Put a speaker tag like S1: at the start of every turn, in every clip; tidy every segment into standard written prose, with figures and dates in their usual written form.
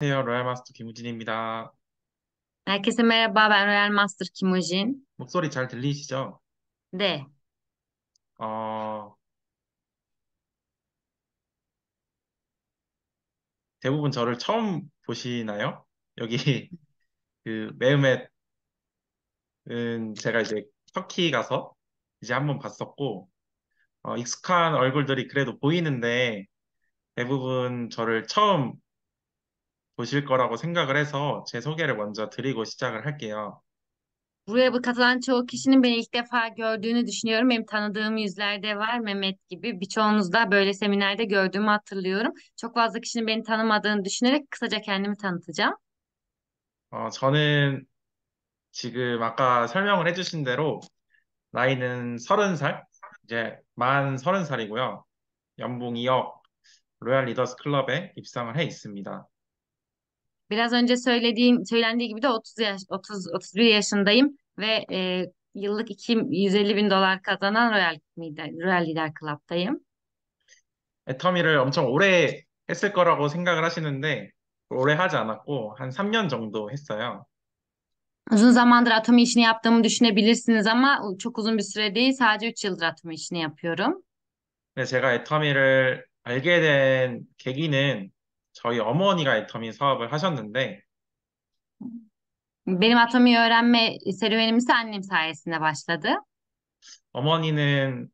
S1: 안녕하세요. 로얄마스터 김우진입니다.
S2: Herkese merhaba, ben Royal Master Kimojin.
S1: 목소리 잘 들리시죠?
S2: 네.
S1: 어, 대부분 저를 처음 보시나요? 여기 그 매음앳은 제가 이제 터키 가서 이제 한번 봤었고, 익숙한 얼굴들이 그래도 보이는데 대부분 저를 처음 보실 거라고 생각을 해서 제 소개를 먼저 드리고 시작을 할게요.
S2: Buraya bu katılan çoğu kişinin beni ilk defa gördüğünü düşünüyorum. Benim tanıdığım yüzler de var, Mehmet gibi. Birçoğunuz da böyle seminerde gördüğümü hatırlıyorum. Çok fazla kişinin beni tanımadığını düşünerek kısaca kendimi tanıtacağım.
S1: 저는 지금 아까 설명을 해주신 대로 나이는 30살, 이제 만 30살이고요. 연봉 2억, 로얄 리더스 클럽에 입상을 해 있습니다.
S2: Biraz önce söylendiği gibi de 31 yaşındayım ve yıllık 250 bin dolar kazanan Royal Lider Club'tayım.
S1: 애터미를 엄청 오래 했을 거라고 생각을 하시는데 오래 하지 않았고 한 3년 정도 했어요.
S2: Uzun zamandır atom işini yaptığımı düşünebilirsiniz ama çok uzun bir süre değil. Sadece 3 yıldır atom işini yapıyorum.
S1: 근데 제가 애터미를 알게 된 계기는 저희 어머니가 애터미 사업을 하셨는데
S2: Benim atomi öğrenme serüvenim ise annem sayesinde başladı.
S1: 어머니는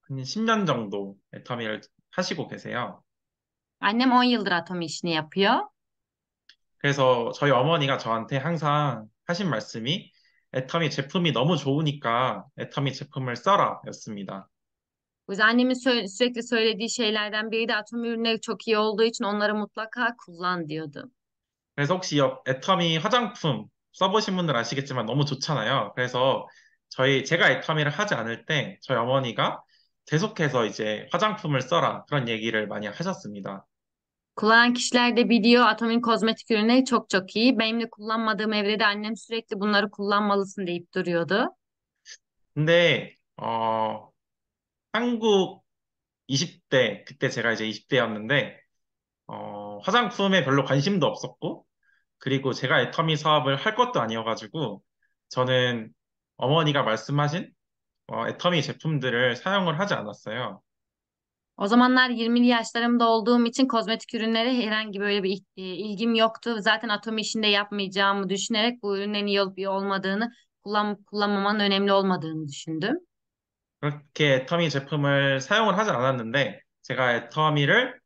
S1: 한 10년 정도 애터미를 하시고 계세요.
S2: Annem 10 yıldır atom işini yapıyor.
S1: 그래서 저희 어머니가 저한테 항상 ha신 말씀이 애터미 제품이 너무 좋으니까 애터미 제품을 써라 였습니다.
S2: O yüzden annemin sürekli söylediği şeylerden biri de atom ürünleri çok iyi olduğu için onları mutlaka kullan diyordu.
S1: 그래서 혹시 애터미 화장품 써보신 분들 아시겠지만 너무 좋잖아요. 그래서 제가 애터미를 하지 않을 때 저희 어머니가 계속해서 이제 화장품을 써라 그런 얘기를 많이 하셨습니다.
S2: Kullanan kişiler de biliyor atomin kozmetik ürünleri çok çok iyi. Benim de kullanmadığım evrede annem sürekli bunları kullanmalısın deyip duruyordu.
S1: 근데 한국 20대 그때 제가 이제 20대였는데 화장품에 별로 관심도 없었고 그리고 제가 애터미 사업을 할 것도 아니어가지고 저는 어머니가 말씀하신 애터미 제품들을 사용을 하지 않았어요.
S2: O zamanlar 20'li yaşlarımda olduğum için kozmetik ürünlere herhangi böyle bir ilgim yoktu. Zaten atom işinde yapmayacağımı düşünerek bu ürünlerin iyi olup iyi olmadığını, kullanmamanın önemli olmadığını düşündüm.
S1: 그렇게 애터미 제품을 사용을 하지 않았는데 제가 애터미를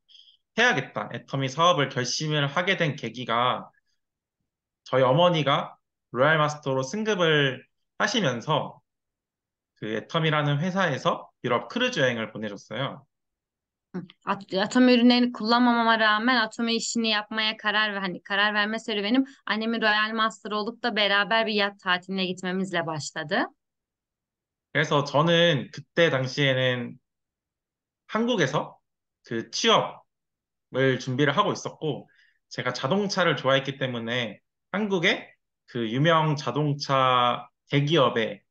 S1: 해야겠다. 애터미 사업을 결심을 하게 된 계기가 저희 어머니가 로얄 마스터로 승급을 하시면서 그 애터미라는 회사에서 유럽 크루즈 여행을 보내줬어요.
S2: Atom ürünlerini kullanmamama rağmen atom işini yapmaya karar verme serüvenim annemin Royal Master olup da beraber bir yat tatiline gitmemizle başladı.
S1: 그래서 저는 그때 당시에는 한국에서 그 취업을 준비를 하고 있었고 제가 자동차를 좋아했기 때문에 한국의 그 유명 자동차 대기업에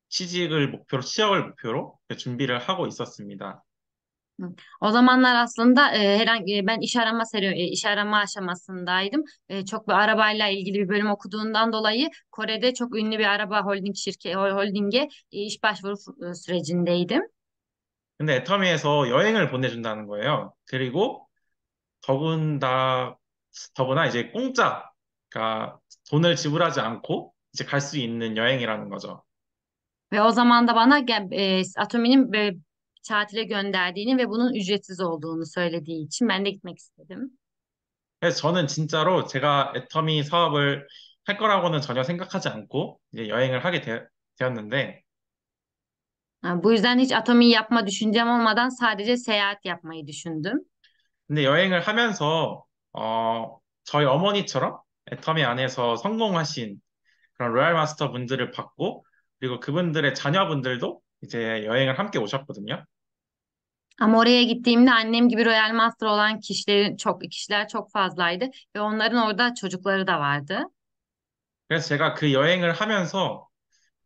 S1: 취직을 목표로 준비를 하고 있었습니다.
S2: Hı. O zamanlar aslında ben iş arama aşamasındaydım. Çok bir arabayla ilgili bir bölüm okuduğundan dolayı Kore'de çok ünlü bir araba holdinge iş başvuru sürecindeydim.
S1: 근데 애터미에서 여행을 보내준다는 거예요. 그리고 더군다, 더구나 이제 공짜, 그러니까 돈을 지불하지 않고 이제 갈 수 있는 여행이라는 거죠.
S2: Ve o zaman da bana Atomi'nin tatile gönderdiğini ve bunun ücretsiz olduğunu söylediği için ben de gitmek istedim.
S1: 그래서 저는 진짜로 제가 애터미 사업을 할 거라고는 전혀 생각하지 않고 이제 여행을 되었는데,
S2: Bu yüzden hiç Atomi yapma düşüncem olmadan sadece seyahat yapmayı düşündüm.
S1: 근데 여행을 하면서, 저희 어머니처럼 애터미 안에서 성공하신 그런 로얄 마스터 분들을 봤고, 그리고 그분들의 자녀분들도 이제 여행을 함께 오셨거든요.
S2: Ama oraya gittiğimde annem gibi Royal Master olan kişiler çok fazlaydı ve onların orada çocukları da vardı.
S1: 그래서 제가 그 여행을 하면서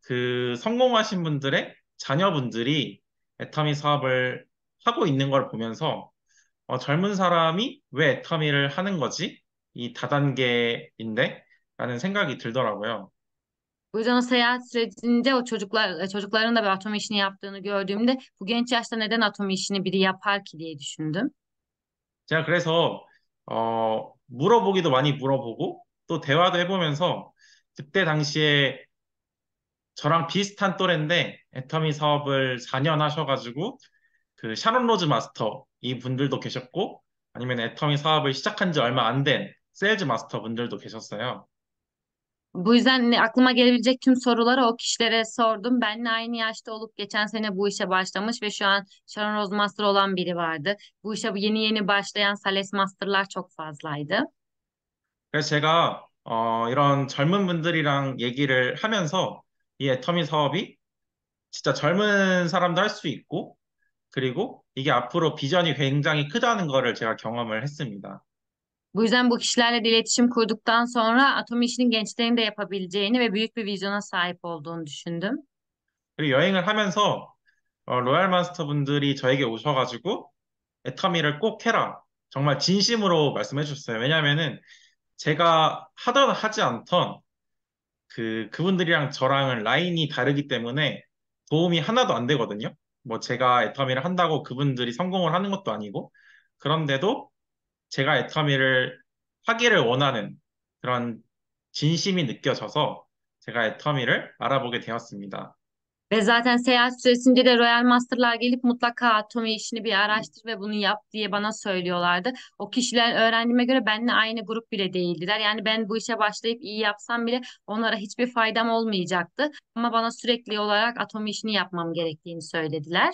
S1: 그 성공하신 분들의 자녀분들이 애터미 사업을 하고 있는 걸 보면서 젊은 사람이 왜 애터미를 하는 거지? 이 dadange인데? 라는 생각이 들더라고요.
S2: Bu yüzden o seyahat sürecinde o çocukların da bir atom işini yaptığını gördüğümde bu genç yaşta neden atom işini biri yapar ki diye düşündüm.
S1: 제가 그래서, 물어보기도 많이 물어보고, 또 대화도 해보면서, 그때 당시에 저랑 비슷한 또래인데, 애터미 사업을 4년 하셔가지고, 그 샤론 로즈 master 이 분들도 계셨고, 아니면 애터미 사업을 시작한 지 얼마 안 된 세일즈 마스터 분들도 계셨어요.
S2: Bu yüzden aklıma gelebilecek tüm soruları o kişilere sordum. Benle aynı yaşta olup geçen sene bu işe başlamış ve şu an Sharon Rose Master olan biri vardı. Bu işe bu yeni yeni başlayan Sales Master'lar çok fazlaydı.
S1: 그래서 제가 이런 젊은 분들이랑 얘기를 하면서 이 애터미 사업이 진짜 젊은 사람도 할 수 있고, 그리고 이게 앞으로 비전이 굉장히 크다는 거를 제가 경험을 했습니다.
S2: Bu yüzden bu kişilerle de iletişim kurduktan sonra atom işinin gençlerin de yapabileceğini ve büyük bir vizyona sahip olduğunu düşündüm.
S1: 그리고 여행을 하면서 로얄 마스터 분들이 저에게 오셔가지고 애터미를 꼭 해라. 정말 진심으로 말씀해 주셨어요. 왜냐면은 제가 하던 하지 않던 그분들이랑 저랑은 라인이 다르기 때문에 도움이 하나도 안 되거든요. 뭐 제가 애터미를 한다고 그분들이 성공을 하는 것도 아니고, 그런데도 제가 애터미를 하기를 원하는 그런 진심이 느껴져서 제가 애터미를 알아보게 되었습니다.
S2: Ve zaten seyahat süresince de Royal Master'lar gelip mutlaka atomi işini bir araştır ve bunu yap diye bana söylüyorlardı. O kişiler öğrendiğime göre benimle aynı grup bile değildiler. Yani ben bu işe başlayıp iyi yapsam bile onlara hiçbir faydam olmayacaktı. Ama bana sürekli olarak atomi işini yapmam gerektiğini söylediler.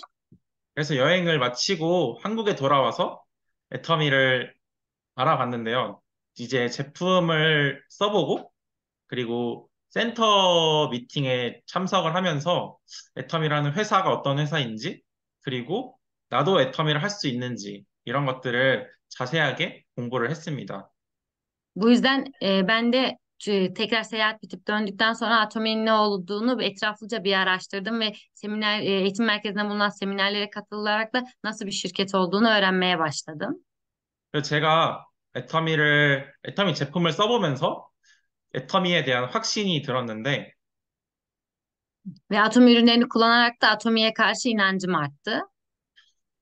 S1: 그래서 여행을 마치고 한국에 돌아와서 애터미를 알아봤는데요. 이제 제품을 써보고 그리고 센터 미팅에 참석을 하면서 애텀이라는 회사가 어떤 회사인지, 그리고 나도 애텀이를 할 수 있는지, 이런 것들을 자세하게 공부를 했습니다.
S2: Bu yüzden ben de tekrar seyahat bitip döndükten sonra Atomi'nin ne olduğunu etraflıca bir araştırdım ve eğitim merkezinde bulunan seminerlere katılarak da nasıl bir şirket olduğunu öğrenmeye başladım.
S1: 그래서 제가 애터미 제품을 써보면서 애터미에 대한 확신이 들었는데,
S2: Ve Atomi ürünlerini kullanarak da Atomi'ye karşı inancım arttı.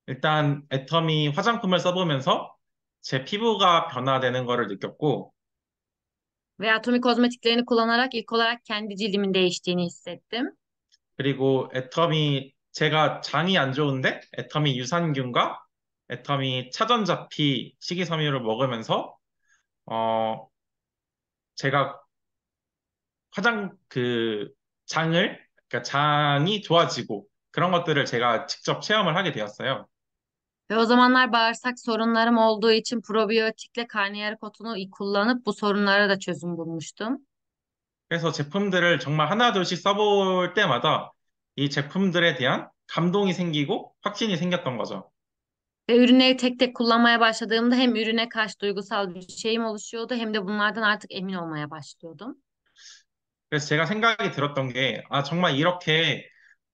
S1: 일단 애터미 화장품을 써보면서 제 피부가 변화되는 거를 느꼈고,
S2: Ve Atomi kozmetiklerini kullanarak ilk olarak kendi cildimin değiştiğini hissettim.
S1: 그리고 애터미 제가 장이 안 좋은데 애터미 유산균과 애터미 차전자피 식이섬유를 먹으면서 어 제가 화장 장을 그러니까 장이 좋아지고 그런 것들을 제가 직접 체험을 하게 되었어요.
S2: Ve o zamanlar bağırsak sorunlarım olduğu için probiyotikle karnıyarık otunu kullanıp bu sorunlara da çözüm bulmuştum.
S1: 그래서 제품들을 정말 하나둘씩 써볼 때마다 이 제품들에 대한 감동이 생기고 확신이 생겼던 거죠.
S2: Ve ürünleri tek tek kullanmaya başladığımda hem ürüne karşı duygusal bir şeyim oluşuyordu hem de bunlardan artık emin olmaya başlıyordum.
S1: 그래서 제가 생각이 들었던 게, 아, 정말 이렇게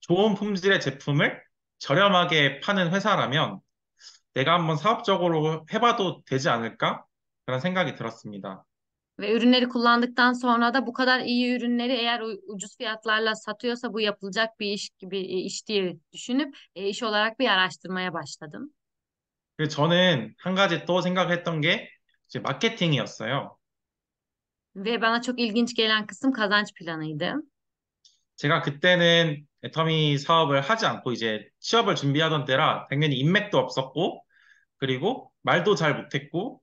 S1: 좋은 품질의 제품을 저렴하게 pa는 회사라면 내가 한번 사업적으로 해봐도 되지 않을까? 그런 생각이 들었습니다.
S2: Ve ürünleri kullandıktan sonra da bu kadar iyi ürünleri eğer ucuz fiyatlarla satıyorsa bu yapılacak bir iş gibi iş diye düşünüp iş olarak bir araştırmaya başladım.
S1: 그리고 저는 한 가지 또 생각했던 게 이제 마케팅이었어요.
S2: Ve bana çok ilginç gelen kısım kazanç planıydı.
S1: 제가 그때는 애터미 사업을 하지 않고 이제 취업을 준비하던 때라 당연히 인맥도 없었고, 그리고 말도 잘 못했고,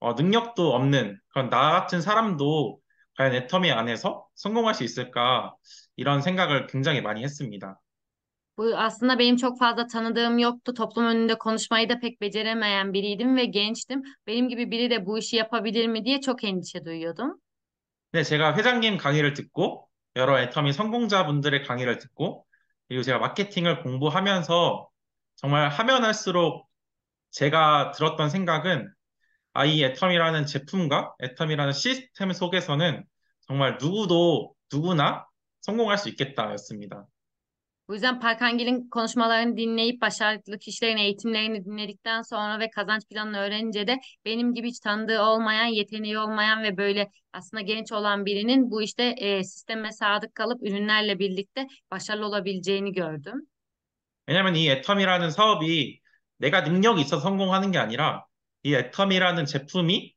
S1: 능력도 없는 그런 나 같은 saram도 과연 애터미 안에서 성공할 수 있을까? 이런 생각을 굉장히 많이 했습니다.
S2: Bu aslında benim çok fazla tanıdığım yoktu. Toplum önünde konuşmayı da pek beceremeyen biriydim ve gençtim. Benim gibi biri de bu işi yapabilir mi diye çok endişe duyuyordum.
S1: 근데 제가 회장님 강의를 듣고 여러 애터미 성공자분들의 강의를 듣고 그리고 제가 마케팅을 공부하면서 정말 하면 할수록 제가 들었던 생각은 이 애텀이라는 제품과 애텀이라는 시스템 속에서는 정말 누구도 누구나 성공할 수 있겠다였습니다.
S2: Bu yüzden Park Hangil'in konuşmalarını dinleyip başarılı kişilerin eğitimlerini dinledikten sonra ve kazanç planını öğrenince de benim gibi hiç tanıdığı olmayan, yeteneği olmayan ve böyle aslında genç olan birinin bu işte sisteme sadık kalıp ürünlerle birlikte başarılı olabileceğini gördüm.
S1: 왜냐면 이 애텀이라는 사업이 내가 능력이 있어서 성공하는 게 아니라 이 애텀이라는 제품이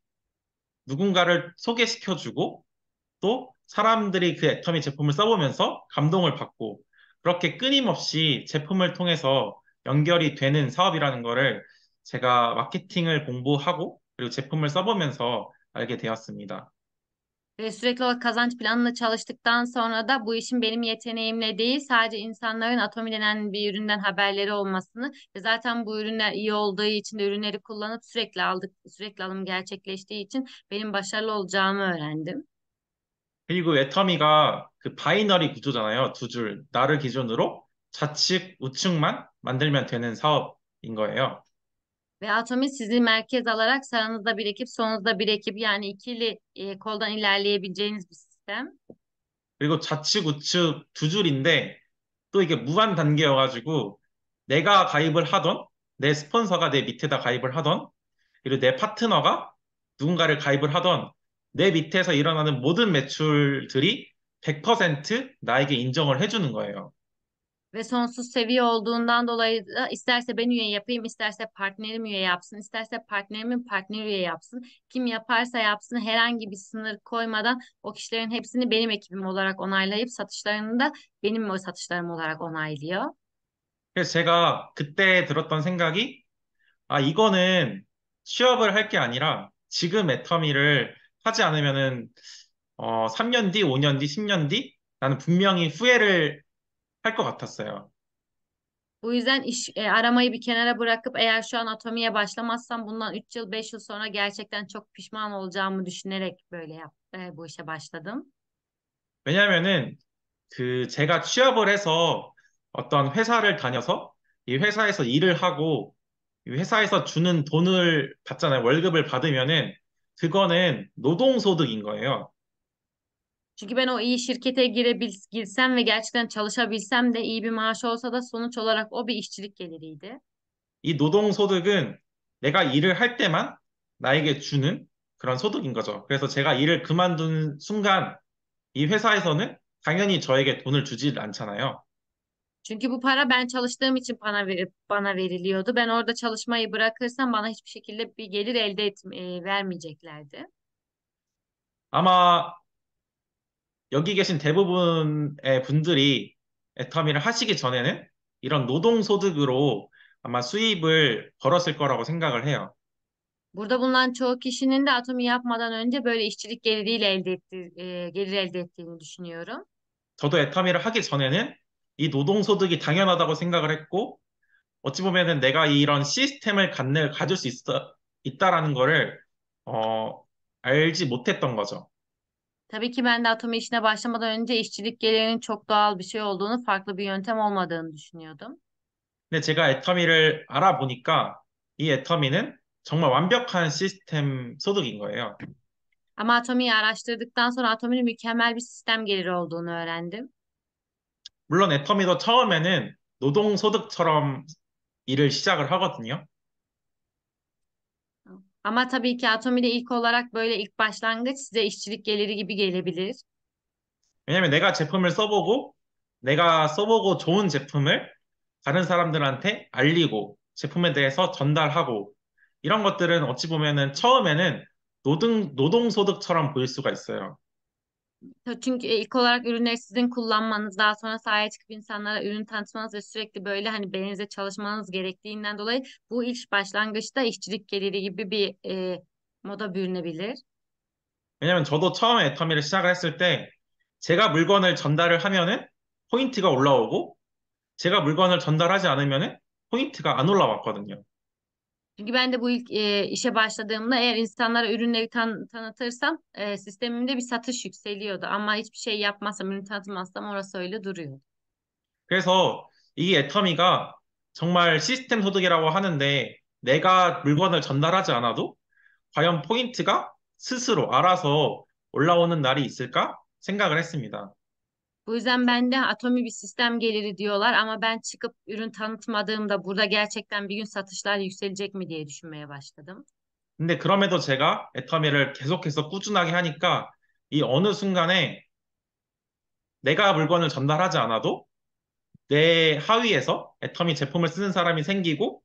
S1: 누군가를 소개시켜주고 또 사람들이 그 애터미 제품을 써보면서 감동을 받고 그렇게 끊임없이 제품을 통해서 연결이 되는 사업이라는 거를 제가 마케팅을 공부하고 그리고 제품을 써보면서 알게 되었습니다.
S2: Ve sürekli olarak kazanç planını çalıştıktan sonra da bu işin benim yeteneğimle değil sadece insanların Atomi denen bir üründen haberleri olmasını ve zaten bu ürünler iyi olduğu için de ürünleri kullanıp sürekli alım gerçekleştiği için benim başarılı olacağımı öğrendim.
S1: 그리고 애터미가 그 바이너리 구조잖아요. 두 줄, 나를 기준으로 좌측, 우측만 만들면 되는 사업인 거예요.
S2: Ve Atomi sizi merkez alarak sağınızda bir ekip, solunuzda bir ekip yani ikili koldan ilerleyebileceğiniz bir sistem.
S1: 그리고 좌측, 우측 두 줄인데 또 이게 무한 단계여가지고 내가 가입을 하던 내 스폰서가 내 밑에다 가입을 하던 그리고 내 파트너가 누군가를 가입을 하던 내 밑에서 일어나는 moden 매출들이 100% 나에게 인정을 해주는 거예요.
S2: Ve sonsuz seviye olduğundan dolayı da isterse ben üye yapayım, isterse partnerim üye yapsın, isterse partnerimin partneri üye yapsın. Kim yaparsa yapsın herhangi bir sınır koymadan o kişilerin hepsini benim ekibim olarak onaylayıp satışlarını da benim o satışlarım olarak onaylıyor.
S1: 그래서 제가 그때 들었던 생각이 아, 이거는 취업을 할 게 아니라 지금 애터미를 하지 않으면은 3년 뒤, 5년 뒤, 10년 뒤 나는 분명히 후회를 할 것 같았어요.
S2: Bu yüzden iş aramayı bir kenara bırakıp eğer şu an Atomi'ye başlamazsam bundan 3 yıl 5 yıl sonra gerçekten çok pişman olacağımı düşünerek bu işe başladım.
S1: 왜냐면은 그 제가 취업을 해서 어떤 회사를 다녀서 이 회사에서 일을 하고 이 회사에서 주는 돈을 받잖아요. 월급을 받으면은 그거는 노동소득인 거예요.
S2: Çünkü ben o iyi şirkete girsem ve gerçekten çalışabilsem de iyi bir maaş olsa da sonuç olarak o bir işçilik geliriydi.
S1: 이 노동소득은 내가 일을 할 때만 나에게 주는 그런 소득인 거죠. 그래서 제가 일을 그만둔 순간 이 회사에서는 당연히 저에게 돈을 주질 않잖아요.
S2: Çünkü bu para ben çalıştığım için bana veriliyordu. Ben orada çalışmayı bırakırsam bana hiçbir şekilde bir gelir vermeyeceklerdi.
S1: 아마 여기 계신 대부분의 분들이 애터미를 하시기 전에는 이런 노동소득으로 아마 수입을 벌었을 거라고 생각을 해요.
S2: Burada bulunan çoğu kişinin de atomu yapmadan önce böyle işçilik gelir elde ettiğini düşünüyorum.
S1: 저도 애터미를 하기 전에는 이 노동소득이 당연하다고 생각을 했고, 어찌 보면은 내가 이런 시스템을 가질 수 있다라는 거를, 어, 알지 못했던 거죠.
S2: Tabii ki ben de atomu işine başlamadan önce işçilik gelirinin çok doğal bir şey olduğunu, farklı bir yöntem olmadığını düşünüyordum.
S1: 근데 제가 애터미를 알아보니까 이 애터미는 정말 완벽한 시스템 소득인 거예요.
S2: Ama atomiyi araştırdıktan sonra atominin mükemmel bir sistem geliri olduğunu öğrendim.
S1: 물론 애터미도 처음에는 노동소득처럼 일을 시작을 하거든요.
S2: Ama tabii ki atomide ilk olarak böyle ilk başlangıç size işçilik geliri gibi gelebilir.
S1: 왜냐면 내가 써보고 좋은 제품을 다른 사람들한테 알리고 제품에 대해서 전달하고 이런 것들은 어찌 보면은 처음에는 노동소득처럼 보일 수가 있어요.
S2: Çünkü ilk olarak ürünleri sizin kullanmanız, daha sonra sahaya çıkıp insanlara ürün tanıtmanız ve sürekli böyle hani belinize çalışmanız gerektiğinden dolayı bu ilk başlangıçta işçilik geliri gibi bir moda bürünebilir.
S1: 왜냐면 저도 처음에 애터미를 시작을 했을 때 제가 물건을 전달을 하면은 포인트가 올라오고 제가 물건을 전달하지 않으면은 포인트가 안 올라왔거든요.
S2: Çünkü ben de bu ilk işe başladığımda eğer insanlara ürünleri tanıtırsam sistemimde bir satış yükseliyordu. Ama hiçbir şey yapmazsam, ürün tanıtmazsam orası öyle duruyor.
S1: 그래서 이 애터미가 정말 시스템 소득이라고 하는데 내가 물건을 전달하지 않아도 과연 포인트가 스스로 알아서 올라오는 날이 있을까 생각을 했습니다.
S2: Bu yüzden ben de atomi bir sistem geliri diyorlar ama ben çıkıp ürün tanıtmadığımda burada gerçekten bir gün satışlar yükselecek mi diye düşünmeye başladım.
S1: 근데 그럼에도 제가 애터미를 계속해서 꾸준하게 하니까 이 어느 순간에 내가 물건을 전달하지 않아도 내 하위에서 애터미 제품을 쓰는 사람이 생기고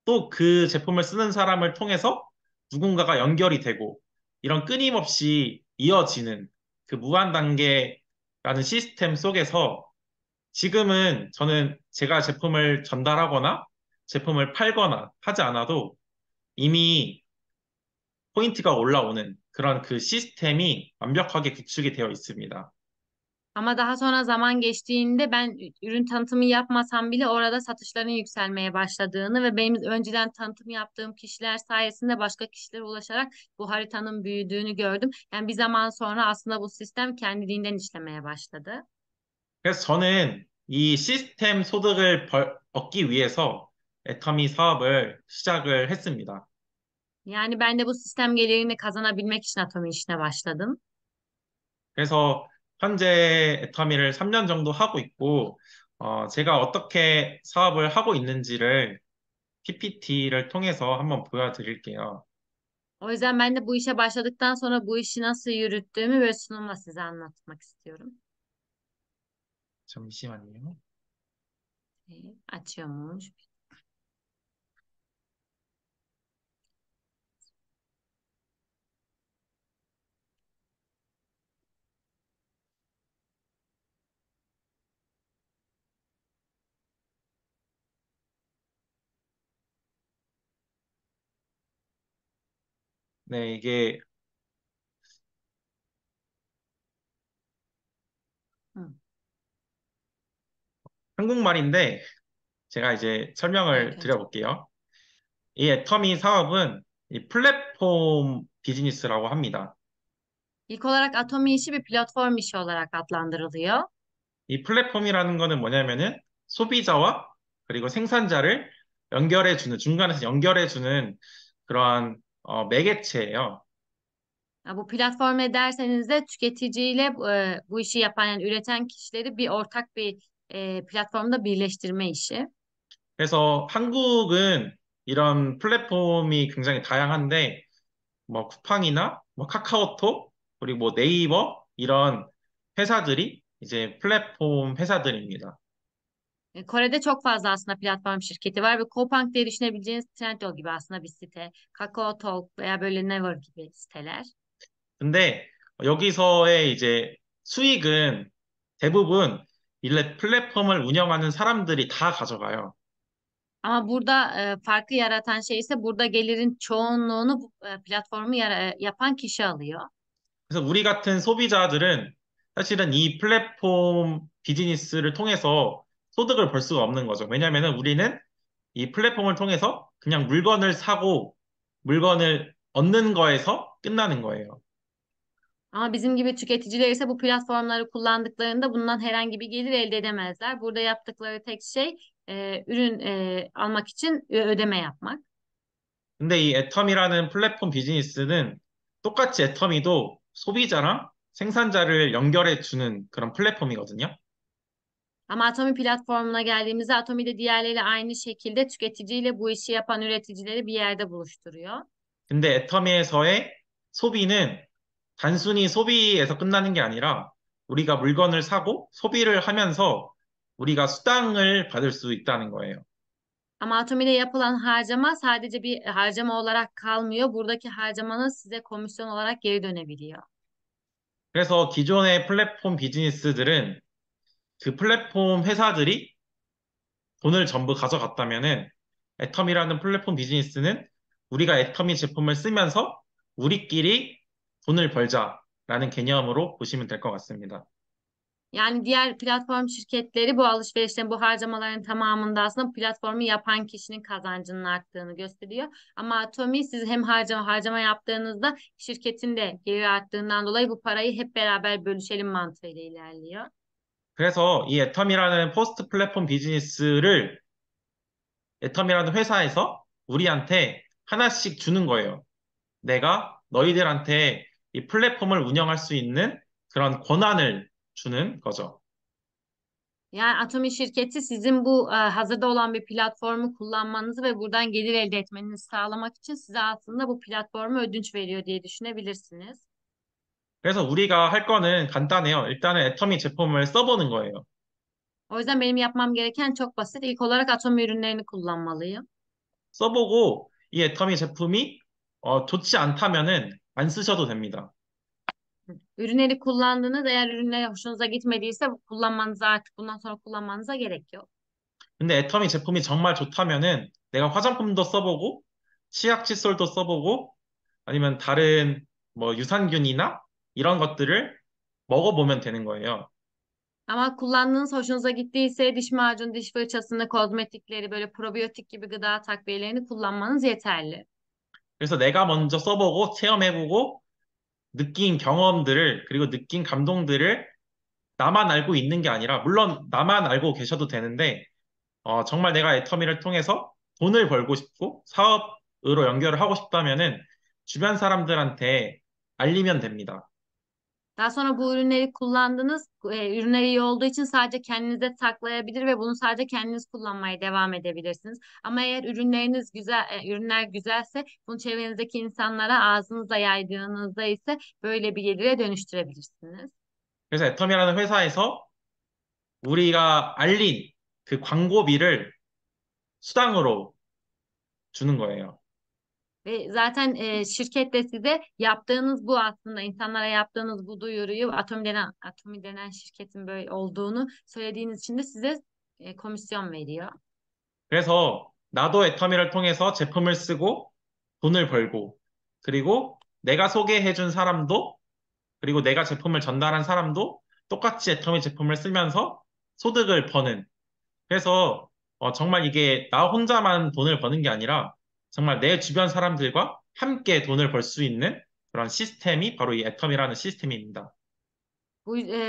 S1: 또 그 제품을 쓰는 사람을 통해서 누군가가 연결이 되고 이런 끊임없이 이어지는 그 무한 단계라는 시스템 속에서 지금은 저는 제가 제품을 전달하거나 제품을 팔거나 하지 않아도 이미 포인트가 올라오는 그런 그 시스템이 완벽하게 구축이 되어 있습니다.
S2: Ama daha sonra zaman geçtiğinde ben ürün tanıtımı yapmasam bile orada satışların yükselmeye başladığını ve benim önceden tanıtım yaptığım kişiler sayesinde başka kişilere ulaşarak bu haritanın büyüdüğünü gördüm. Yani bir zaman sonra aslında bu sistem kendiliğinden işlemeye başladı.
S1: 그래서 저는 이 시스템 소득을 얻기 위해서 애터미 사업을 시작을 했습니다.
S2: Yani ben de bu sistem gelirini kazanabilmek için Atomi işine başladım.
S1: 그래서 현재 애터미를 3년 정도 하고 있고, 제가 어떻게 사업을 하고 있는지를 PPT를 통해서 한번 보여드릴게요.
S2: O yüzden ben de bu işe başladıktan sonra bu işi nasıl yürüttüğümü ve sunumla size anlatmak istiyorum.
S1: 잠시만요.
S2: Açıyormuş.
S1: 네, 이게
S2: Hı,
S1: 한국말인데 제가 이제 설명을
S2: ilk önce.
S1: 드려볼게요. 이 애터미 사업은 이 플랫폼 비즈니스라고 합니다.
S2: İlk olarak Atomi işi bir platform işi olarak adlandırılıyor.
S1: 이 플랫폼이라는 거는 뭐냐면은 소비자와 그리고 생산자를 연결해주는, 중간에서 연결해주는 그러한 매개체예요.
S2: Ya bu platform ne derseniz de tüketiciyle bu işi yapan yani üreten kişileri bir ortak bir platformda birleştirme işi.
S1: 그래서 한국은 이런 플랫폼이 굉장히 다양한데 뭐 쿠팡이나 뭐 카카오톡 그리고 뭐 네이버 이런 회사들이 이제 플랫폼 회사들입니다.
S2: Kore'de çok fazla aslında platform şirketi var ve Coupang diye düşünebileceğiniz Trendyol gibi aslında bir site. KakaoTalk veya böyle Naver gibi siteler.
S1: 근데 여기서의 이제 수익은 대부분 이 플랫폼을 운영하는 사람들이 다 가져가요.
S2: Ama burada farkı yaratan şey ise burada gelirin çoğunluğunu bu platformu yapan kişi alıyor.
S1: 그래서 우리 같은 소비자들은 사실은 이 플랫폼 비즈니스를 통해서 소득을 벌 수가 없는 거죠. 왜냐하면 우리는 이 플랫폼을 통해서 그냥 물건을 사고 물건을 얻는 거에서 끝나는 거예요.
S2: Ama bizim gibi tüketiciler ise bu platformları kullandıklarında bundan herhangi bir gelir elde edemezler. Burada yaptıkları tek şey ürün almak için ödeme yapmak.
S1: 근데 이 애텀이라는 플랫폼 비즈니스는 똑같이 애텀이도 소비자랑 생산자를 연결해 주는 그런 플랫폼이거든요.
S2: Ama Atomi platformuna geldiğimizde Atomi de diğerleriyle aynı şekilde tüketiciyle bu işi yapan üreticileri bir yerde buluşturuyor.
S1: 근데 애터미에서의 소비는 단순히 소비에서 끝나는 게 아니라 우리가 물건을 사고 소비를 하면서 우리가 수당을 받을 수 있다는 거예요.
S2: Ama Atomi'de yapılan harcama sadece bir harcama olarak kalmıyor. Buradaki harcamanız size komisyon olarak geri dönebiliyor.
S1: 그래서 기존의 플랫폼 비즈니스들은 그 플랫폼 회사들이 돈을 전부 가져갔다면은 애텀이라는 플랫폼 비즈니스는 우리가 애텀이 제품을 쓰면서 우리끼리 돈을 벌자라는 개념으로 보시면 될 것 같습니다.
S2: Yani diğer platform şirketleri bu alışverişlerin, bu harcamaların tamamında aslında platformu yapan kişinin kazancının arttığını gösteriyor. Ama Atomi siz hem harcama yaptığınızda şirketin de geliri arttığından dolayı bu parayı hep beraber bölüşelim mantığıyla ilerliyor.
S1: 그래서 이 애텀이라는 포스트 플랫폼 비즈니스를 애텀이라는 회사에서 우리한테 하나씩 주는 거예요. 내가 너희들한테 이 플랫폼을 운영할 수 있는 그런 권한을 주는 거죠.
S2: Yani Atomi şirketi sizin bu hazırda olan bir platformu kullanmanızı ve buradan gelir elde etmenizi sağlamak için size aslında bu platformu ödünç veriyor diye düşünebilirsiniz.
S1: 그래서 우리가 할 거는 간단해요. 일단은 애터미 제품을 써보는 거예요.
S2: O yüzden benim yapmam gereken çok basit. İlk olarak Atomi ürünlerini kullanmalıyım.
S1: 써보고 이 애터미 제품이 좋지 않다면은 안 쓰셔도 됩니다.
S2: Ürünleri kullandınız. Eğer ürünler hoşunuza gitmediyse kullanmanıza artık bundan sonra kullanmanıza gerek yok.
S1: 근데 애터미 제품이 정말 좋다면은 내가 화장품도 써보고 치약 칫솔도 써보고 아니면 다른 뭐 유산균이나 이런 것들을 먹어보면 되는 거예요.
S2: Ama kullandığınız hoşunuza gittiyse diş macunu, diş fırçasını, kozmetikleri, böyle probiyotik gibi gıda takviyelerini kullanmanız yeterli.
S1: 그래서 내가 먼저 써보고 체험해보고 느낀 경험들을 그리고 느낀 감동들을 나만 알고 있는 게 아니라 물론 나만 알고 계셔도 되는데 정말 내가 애터미를 통해서 돈을 벌고 싶고 사업으로 연결을 하고 싶다면은 주변 사람들한테 알리면 됩니다.
S2: Daha sonra bu ürünleri kullandınız. Ürünleri iyi olduğu için sadece kendinize saklayabilir ve bunu sadece kendiniz kullanmaya devam edebilirsiniz. Ama eğer ürünleriniz güzel, ürünler güzelse bunu çevrenizdeki insanlara ağzınızla yaydığınızda ise böyle bir gelire dönüştürebilirsiniz.
S1: 그래서 애터미라는 회사에서 우리가 알린 그 광고비를 수당으로 주는 거예요.
S2: Ve zaten şirket de size yaptığınız bu aslında insanlara yaptığınız bu duyuruyu Atomi denen şirketin böyle olduğunu söylediğiniz için de size komisyon veriyor.
S1: 그래서 나도 애터미를 통해서 제품을 쓰고 돈을 벌고 그리고 내가 소개해준 사람도 그리고 내가 제품을 전달한 사람도 똑같이 애터미 제품을 쓰면서 소득을 버는 그래서 정말 이게 나 혼자만 돈을 버는 게 a니라 정말 내 주변 사람들과 함께 돈을 벌 수 있는 그런 시스템이 바로 이 애텀이라는 시스템입니다.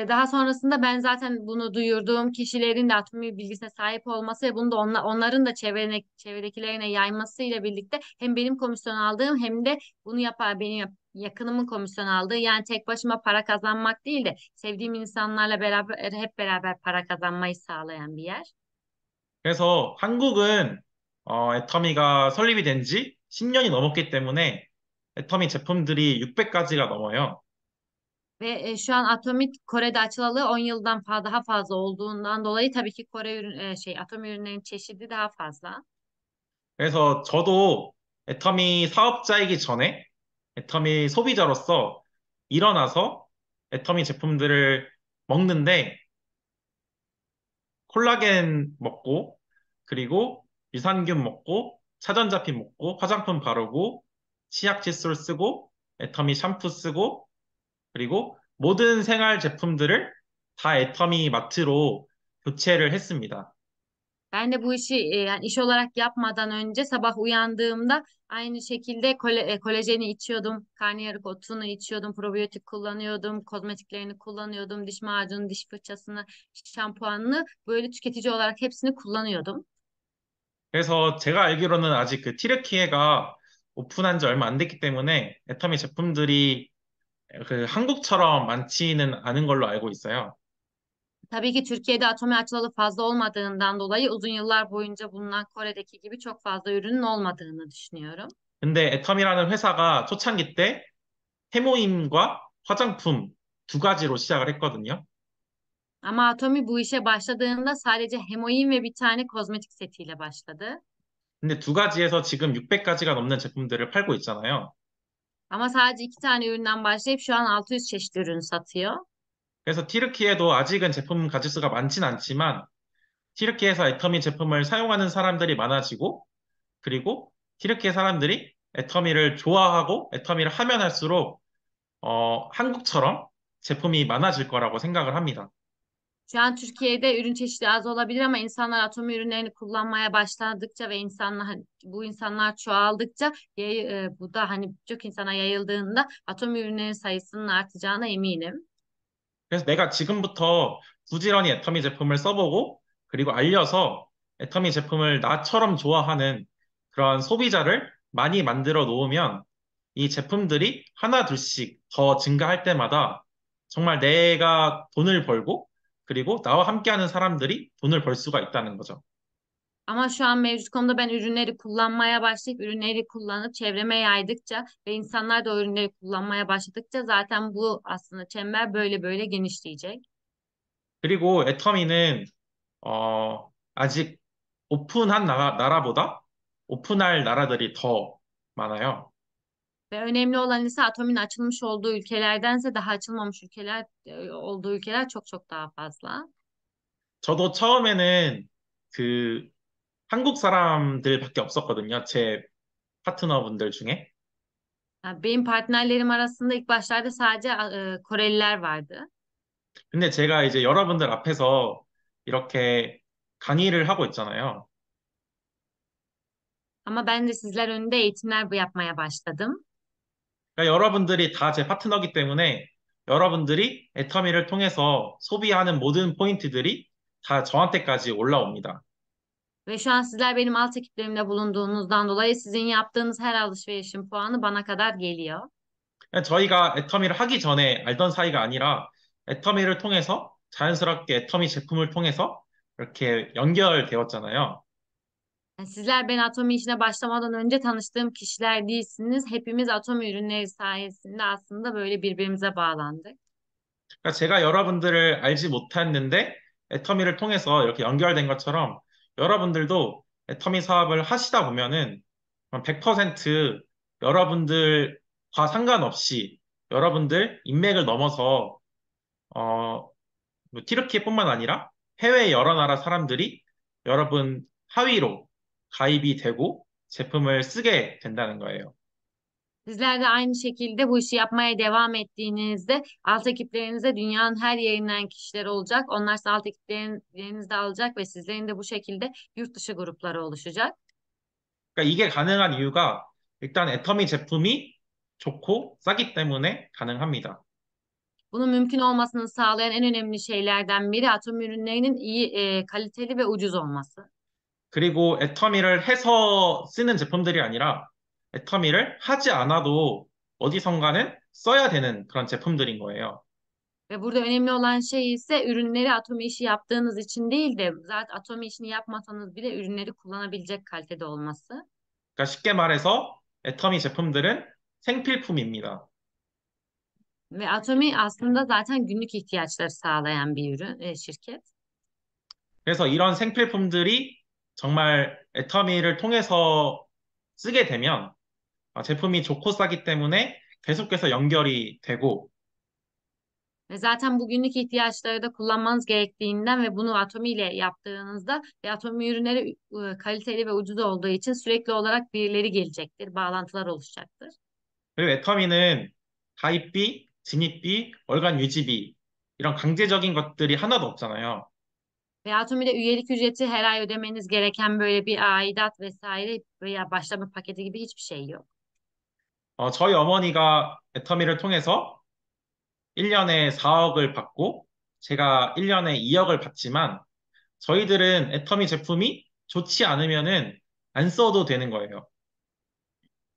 S2: Daha sonrasında ben zaten bunu duyurduğum kişilerin de atomi bilgisine sahip olması ve bunu da onların da çevredekilerine yaymasıyla birlikte hem benim komisyon aldığım hem de bunu yapar yakınımın komisyon aldığı, yani tek başıma para kazanmak değil de sevdiğim insanlarla beraber hep beraber para kazanmayı sağlayan bir yer.
S1: 그래서 한국은 애터미가 설립이 된 지 10년이 넘었기 때문에 애터미 제품들이 600가지가 넘어요.
S2: Ve şu an Atomik Kore'de açılalı 10 yıldan daha fazla olduğundan dolayı tabii ki atom ürünlerinin çeşidi daha fazla.
S1: 그래서 저도 애터미 사업자이기 전에 애터미 소비자로서 일어나서 애터미 제품들을 먹는데 콜라겐 먹고 그리고 유산균 먹고 차전자핀 먹고 화장품 바르고 치약 칫솔 쓰고 애터미 샴푸 쓰고 그리고 모든 생활 제품들을 다 애터미 마트로 교체를 했습니다.
S2: Ben de bu işi yani iş olarak yapmadan önce sabah uyandığımda aynı şekilde kolajeni içiyordum, karnıyarık otunu içiyordum, probiyotik kullanıyordum, kozmetiklerini kullanıyordum, diş macunu, diş fırçasını, şampuanını böyle tüketici olarak hepsini kullanıyordum.
S1: 그래서 제가 알기로는 아직 그 티르키예가 오픈한 지 얼마 안 됐기 때문에 애터미 제품들이 그 한국처럼 많지는 않은 걸로 알고 있어요.
S2: Tabii ki Türkiye'de atomi açılalı fazla olmadığından dolayı uzun yıllar boyunca bulunan Kore'deki gibi çok fazla ürünün olmadığını düşünüyorum.
S1: 근데 애텀이라는 회사가 초창기 때 해모임과 화장품 두 가지로 시작을 했거든요.
S2: Ama Atomi bu işe başladığında sadece hemoin ve bir tane kozmetik setiyle başladı.
S1: 근데 두 가지에서 지금 600가지가 넘는 제품들을 팔고 있잖아요.
S2: Ama sadece iki tane üründen başlayıp şu an 600 çeşit ürün satıyor.
S1: 그래서 티르키에도 아직은 제품 가짓수가 많진 않지만 티르키에서 애터미 제품을 사용하는 사람들이 많아지고 그리고 티르키의 사람들이 애터미를 좋아하고 애터미를 하면 할수록 한국처럼 제품이 많아질 거라고 생각을 합니다.
S2: Şu an Türkiye'de ürün çeşidi az olabilir ama insanlar Atomi ürünlerini kullanmaya başladıkça ve bu insanlar çoğaldıkça bu da hani çok insana yayıldığında Atomi ürünlerin sayısının artacağına eminim.
S1: 그래서 내가 지금부터 부지런히 애터미 제품을 써보고 그리고 알려서 애터미 제품을 나처럼 좋아하는 그런 소비자를 많이 만들어 놓으면 이 제품들이 하나 둘씩 더 증가할 때마다 정말 내가 돈을 벌고 그리고 나와 함께하는 사람들이 돈을 벌 수가 있다는 거죠.
S2: Ama şu an mevcut konuda ben ürünleri kullanmaya başlayıp ürünleri kullanıp çevreme yaydıkça ve insanlar da o ürünleri kullanmaya başladıkça zaten bu aslında çember böyle böyle genişleyecek.
S1: 그리고 애터미는 아직 오픈한 나라보다 오픈할 나라들이 더 많아요.
S2: Ve önemli olan ise atomin açılmış olduğu ülkelerdense daha açılmamış ülkeler olduğu ülkeler çok çok daha fazla.
S1: 저도 처음에는 그 한국 사람들밖에 없었거든요. 제 파트너분들 중에.
S2: Yani benim partnerlerim arasında ilk başlarda sadece Koreliler vardı.
S1: 근데 제가 이제 여러분들 앞에서 이렇게 강의를 하고 있잖아요.
S2: Ama ben de sizler önünde eğitimler yapmaya başladım.
S1: 그러니까 여러분들이 다 제 파트너기 때문에 여러분들이 애터미를 통해서 소비하는 모든 포인트들이 다 저한테까지 올라옵니다.
S2: Ve şu an sizler benim alt ekiplerimde bulunduğunuzdan dolayı sizin yaptığınız her alışverişin puanı bana kadar geliyor.
S1: 그냥 저희가 애터미를 하기 전에 알던 사이가 아니라 애터미를 통해서 자연스럽게 애터미 제품을 통해서 이렇게 연결되었잖아요.
S2: Yani sizler ben Atomi işine başlamadan önce tanıştığım kişiler değilsiniz. Hepimiz Atomi ürünleri sayesinde aslında böyle birbirimize bağlandık.
S1: 그러니까 제가 여러분들을 알지 못했는데 애터미를 통해서 이렇게 연결된 것처럼 여러분들도 애터미 사업을 하시다 보면은 100% 여러분들과 상관없이 여러분들 인맥을 넘어서 뭐 튀르키예뿐만 아니라 해외 여러 na라 saram들이 여러분 하위로 가입이 되고 제품을 쓰게 된다는 거예요.
S2: Sizler de aynı şekilde bu işi yapmaya devam ettiğinizde alt ekiplerinizde dünyanın her yerinden kişiler olacak. Onlar size alt ekiplerinizi de alacak ve sizlerin de bu şekilde yurt dışı grupları oluşacak.
S1: 그러니까 이게 가능한 이유가 일단 애터미 제품이 좋고 싸기 때문에 가능합니다.
S2: Bunun mümkün olmasını sağlayan en önemli şeylerden biri atom ürünlerinin iyi, kaliteli ve ucuz olması.
S1: 그리고 애터미를 해서 쓰는 제품들이 아니라 애터미를 하지 않아도 어디선가는 써야 되는 그런 제품들인 거예요.
S2: Ve burada önemli olan şey ise ürünleri atom işi yaptığınız için değil de zaten atom işini yapmasanız bile ürünleri kullanabilecek kalitede olması.
S1: 그러니까 쉽게 말해서 애터미 제품들은 생필품입니다.
S2: Ve Atomi aslında zaten günlük ihtiyaçları sağlayan bir şirket.
S1: 그래서 이런 생필품들이 정말 애터미를 통해서 쓰게 되면 제품이 좋고 싸기 때문에 계속해서 연결이 되고
S2: Ve zaten bu günlük ihtiyaçları da kullanmanız gerektiğinden ve bunu Atomi ile yaptığınızda ve Atomi ürünleri kaliteli ve ucuz olduğu için sürekli olarak birileri gelecektir, bağlantılar oluşacaktır.
S1: 그리고 애터미는 가입비, 진입비, 월간 유지비 이런 강제적인 것들이 하나도 없잖아요.
S2: Ve Atomi'de üyelik ücreti her ay ödemeniz gereken böyle bir aidat vesaire veya başlama paketi gibi hiçbir şey yok.
S1: 저희 어머니가 애터미를 통해서 1년에 4억을 받고 제가 1년에 2억을 받지만 저희들은 애터미 제품이 좋지 않으면은 안 써도 되는 거예요.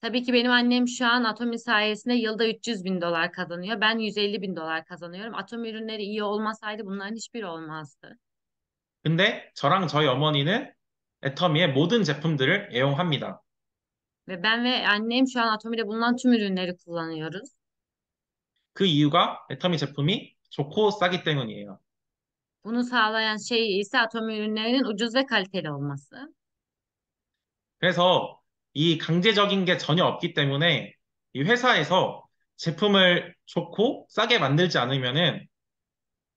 S2: Tabii ki benim annem şu an Atomi sayesinde yılda 300 bin dolar kazanıyor. Ben 150 bin dolar kazanıyorum. Atomi ürünleri iyi olmasaydı bunların hiçbiri olmazdı.
S1: 근데 저랑 저희 어머니는 애터미의 모든 제품들을 애용합니다.
S2: Ve ben ve annem şu an Atomi'de bulunan tüm ürünleri kullanıyoruz.
S1: 그 이유가 애터미 제품이 좋고 싸기 때문이에요.
S2: Bunu sağlayan şey ise Atomi ürünlerinin ucuz ve kaliteli olması.
S1: 그래서 이 강제적인 게 전혀 없기 때문에 이 회사에서 제품을 좋고 싸게 만들지 않으면은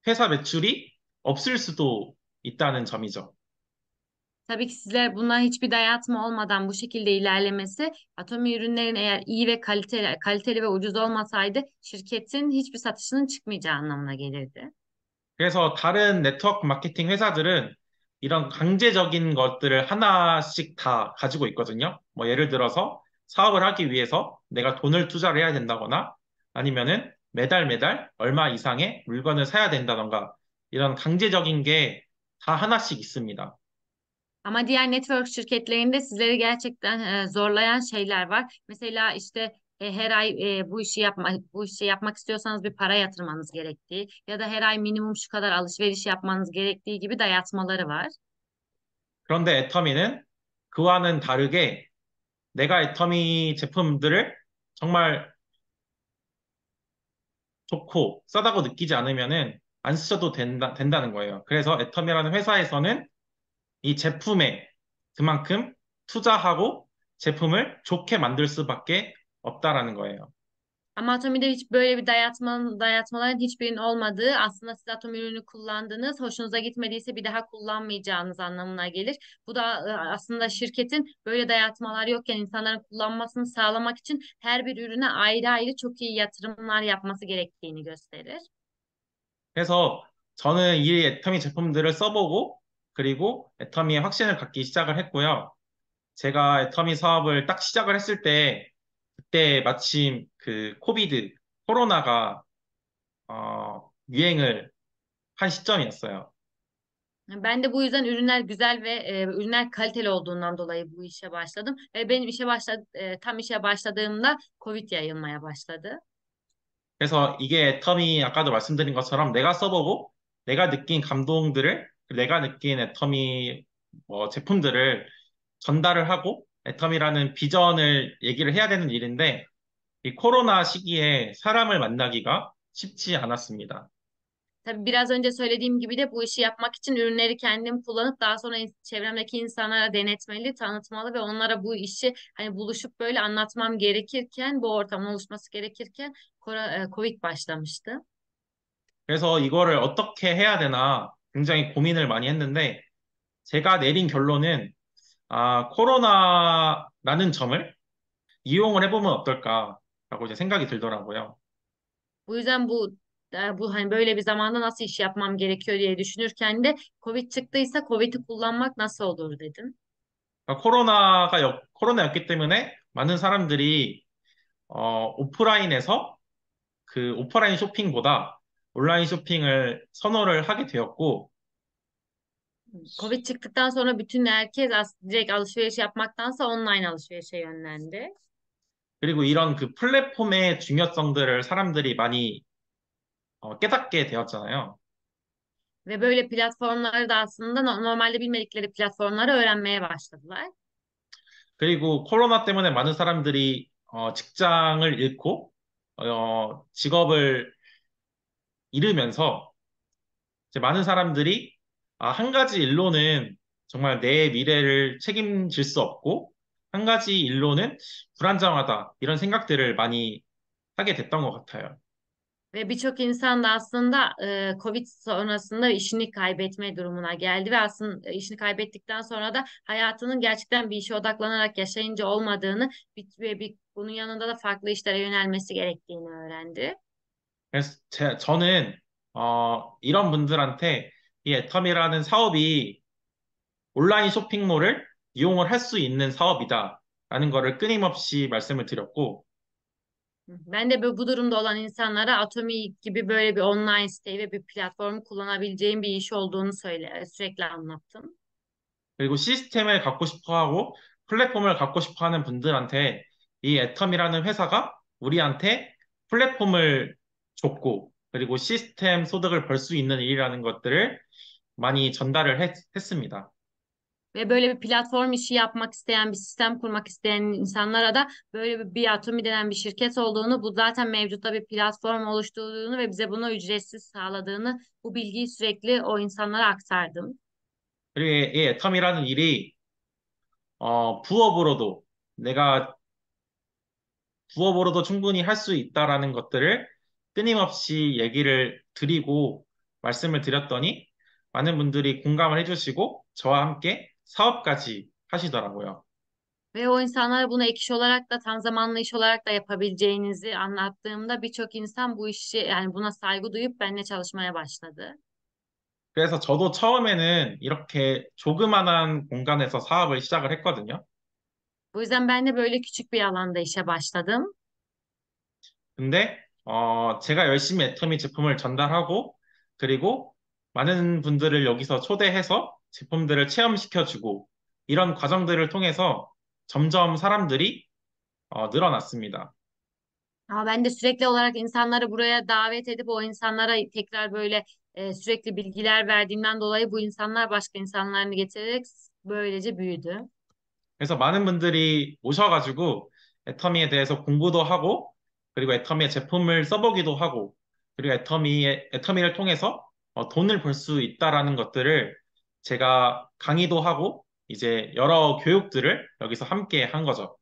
S1: 회사 매출이 없을 수도 있다는 점이죠.
S2: Tabii ki sizler bundan hiçbir dayatma olmadan bu şekilde ilerlemesi, Atomi ürünlerin eğer iyi ve kaliteli ve ucuz olmasaydı şirketin hiçbir satışının çıkmayacağı anlamına gelirdi.
S1: 그래서 다른 네트워크 마케팅 회사들은 이런 강제적인 것들을 하나씩 다 가지고 있거든요. 뭐 예를 들어서 사업을 하기 위해서 내가 돈을 투자를 해야 된다거나 아니면은 매달 매달 얼마 이상의 물건을 사야 된다던가 이런 강제적인 게 다 하나씩 있습니다.
S2: Ama diğer network şirketlerinde sizleri gerçekten zorlayan şeyler var. Mesela işte her ay bu işi yapmak istiyorsanız bir para yatırmanız gerektiği ya da her ay minimum şu kadar alışveriş yapmanız gerektiği gibi dayatmaları var.
S1: 그런데 애터미는 그와는 다르게 내가 애터미 제품들을 정말 좋고 싸다고 느끼지 않으면은 안 쓰셔도 된다는 거예요. 그래서 애텀이라는 회사에서는 이 제품에 그만큼 투자하고 제품을 좋게 만들 수밖에 없다라는 거예요.
S2: Ama Atomi'de hiç böyle bir dayatmaların hiçbirinin olmadığı, aslında siz Atomi ürünü kullandınız, hoşunuza gitmediyse bir daha kullanmayacağınız anlamına gelir. Bu da aslında şirketin böyle dayatmalar yokken insanların kullanmasını sağlamak için her bir ürüne ayrı ayrı çok iyi yatırımlar yapması gerektiğini gösterir.
S1: 그래서 저는 이 애터미 제품들을 써보고 그리고 애터미에 확신을 갖기 시작을 했고요. 제가 애터미 사업을 딱 시작을 했을 때 그때 마침 그 코비드 코로나가 유행을 한 시점이었어요.
S2: Ben de bu yüzden ürünler güzel ve ürünler kaliteli olduğundan dolayı bu işe başladım. Ve benim tam işe başladığımda Covid yayılmaya başladı.
S1: 그래서 이게 애터미 아까도 말씀드린 것처럼 내가 써보고 내가 느낀 감동들을 내가 느낀 애터미 제품들을 전달을 하고 애터미라는 비전을 얘기를 해야 되는 일인데 이 코로나 시기에 사람을 만나기가 쉽지 않았습니다.
S2: Tabii biraz önce söylediğim gibi de bu işi yapmak için ürünleri kendim kullanıp daha sonra çevremdeki insanlara denetmeli, tanıtmalı ve onlara bu işi hani buluşup böyle anlatmam gerekirken, bu ortamın oluşması gerekirken Covid başlamıştı.
S1: 그래서 이거를 어떻게 해야 되나 굉장히 고민을 많이 했는데 제가 내린 결론은 코로나라는 점을 이용을 해보면 어떨까라고 이제 생각이 들더라고요.
S2: Bu yüzden bu hani böyle bir zamanda nasıl iş yapmam gerekiyor diye düşünürken de Covid çıktıysa Covid'i kullanmak nasıl olur dedim.
S1: 그러니까 코로나였기 때문에 많은 사람들이 오프라인에서 그 오프라인 쇼핑보다 온라인 쇼핑을 선호를 하게 되었고,
S2: Covid çıktıktan sonra bütün herkes direkt alışveriş yapmaktansa online alışverişe yönlendi.
S1: 그리고 이런 그 플랫폼의 중요성들을 사람들이 많이 깨닫게 되었잖아요.
S2: Ve böyle platformları da aslında normalde bilmedikleri platformları öğrenmeye başladılar.
S1: 그리고 코로나 때문에 많은 사람들이 직장을 잃고 직업을 잃으면서 이제 많은 사람들이 한 가지 일로는 정말 내 mi래를 책임질 수 없고 한 가지 일로는 불안정하다 이런 생각들을 많이 하게 됐던 것 같아요.
S2: Ve birçok insan da aslında Covid sonrasında işini kaybetme durumuna geldi ve aslında işini kaybettikten sonra da hayatının gerçekten bir işe odaklanarak yaşayınca olmadığını bunun yanında da farklı işlere yönelmesi gerektiğini öğrendi.
S1: 그래서 저는 이런 분들한테 이 애텀이라는 사업이 온라인 쇼핑몰을 이용을 할 수 있는 사업이다라는 거를 끊임없이 말씀을 드렸고
S2: Ben de bu durumda olan insanlara Atomi gibi böyle bir online siteyi ve bir platformu kullanabileceğim bir iş olduğunu sürekli anlattım.
S1: 그리고 시스템을 갖고 싶어 하고 플랫폼을 갖고 싶어 하는 분들한테 이 애텀이라는 회사가 우리한테 플랫폼을 줬고 그리고 시스템 소득을 벌 수 있는 일이라는 것들을 많이 전달을 했습니다.
S2: Ve böyle bir platform işi yapmak isteyen, bir sistem kurmak isteyen insanlara da böyle bir Atomi denen bir şirket olduğunu, bu zaten mevcutta bir platform oluşturduğunu ve bize bunu ücretsiz sağladığını, bu bilgiyi sürekli o insanlara aktardım.
S1: 그리고 이 애텀이라는 일이 부업으로도 내가 부업으로도 충분히 할 수 있다라는 것들을 끊임없이 얘기를 드리고 말씀을 드렸더니 많은 분들이 공감을 해주시고 저와 함께 사업까지 하시더라고요.
S2: Ve o insanlara bunu ek iş olarak da tam zamanlı iş olarak da yapabileceğinizi anlattığımda birçok insan bu işi yani buna saygı duyup benimle çalışmaya başladı.
S1: 그래서 저도 처음에는 이렇게 조그만한 공간에서 사업을 시작을 했거든요.
S2: Bu yüzden ben de böyle küçük bir alanda işe başladım.
S1: 근데 제가 열심히 애터미 제품을 전달하고 그리고 많은 분들을 여기서 초대해서 제품들을 체험시켜주고 이런 과정들을 통해서 점점 사람들이 늘어났습니다.
S2: Ama ben de sürekli olarak insanları buraya davet edip o insanlara tekrar böyle sürekli bilgiler verdiğimden dolayı bu insanlar başka insanlarını getirerek böylece büyüdü.
S1: 그래서 많은 분들이 오셔가지고 애터미에 대해서 공부도 하고 그리고 애터미의 제품을 써보기도 하고 그리고 애터미를 통해서 돈을 벌 수 있다라는 것들을 제가 강의도 하고 이제 여러 교육들을 여기서 함께 한 거죠.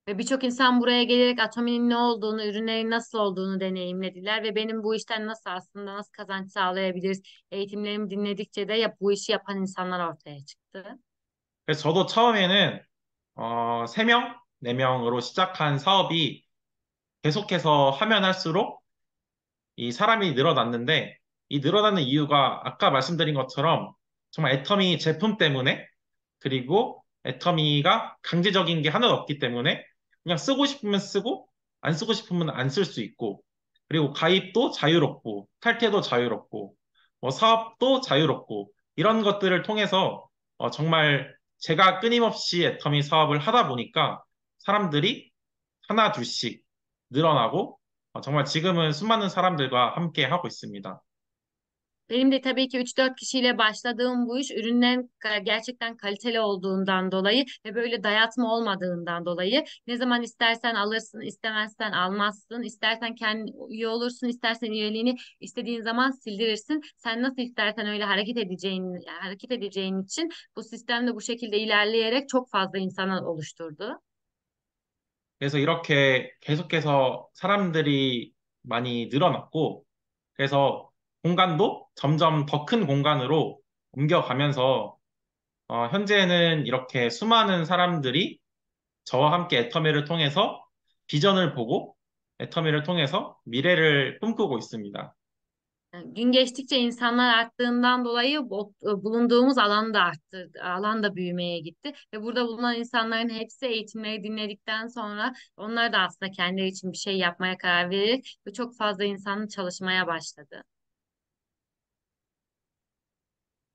S2: Ve birçok insan buraya gelerek Atomi'nin ne olduğunu, ürünlerin nasıl olduğunu deneyimlediler ve benim bu işten nasıl kazanç sağlayabiliriz eğitimlerimi dinledikçe de bu işi yapan insanlar ortaya çıktı.
S1: 그래서 저도 처음에는 3명, 4명으로 시작한 사업이 계속해서 하면 할수록 이 사람이 늘어났는데 이 늘어나는 이유가 아까 말씀드린 것처럼 정말 애터미 제품 때문에 그리고 애터미가 강제적인 게 하나도 없기 때문에 그냥 쓰고 싶으면 쓰고 안 쓰고 싶으면 안 쓸 수 있고 그리고 가입도 자유롭고 탈퇴도 자유롭고 뭐 사업도 자유롭고 이런 것들을 통해서 정말 제가 끊임없이 애터미 사업을 하다 보니까 사람들이 하나 둘씩 늘어나고 정말 지금은 수많은 사람들과 함께 하고 있습니다.
S2: Benim de tabii ki 3-4 kişiyle başladığım bu iş ürünlerin gerçekten kaliteli olduğundan dolayı ve böyle dayatma olmadığından dolayı ne zaman istersen alırsın, istemezsen almazsın, istersen kendi üye olursun, istersen üyeliğini istediğin zaman sildirirsin. Sen nasıl istersen öyle hareket edeceğin için bu sistem de bu şekilde ilerleyerek çok fazla insanı oluşturdu.
S1: 그래서 이렇게 계속해서 사람들이 많이 늘어났고, 그래서 공간도 점점 더 큰 공간으로 옮겨가면서, 현재는 이렇게 수많은 사람들이 저와 함께 애터미를 통해서 비전을 보고, 애터미를 통해서 mire를 꿈꾸고 있습니다.
S2: Yani gün geçtikçe insanlar arttığından dolayı bulunduğumuz alan da arttı, alan da büyümeye gitti ve burada bulunan insanların hepsi eğitimleri dinledikten sonra onlar da aslında kendileri için bir şey yapmaya karar verir ve çok fazla insanın çalışmaya başladı.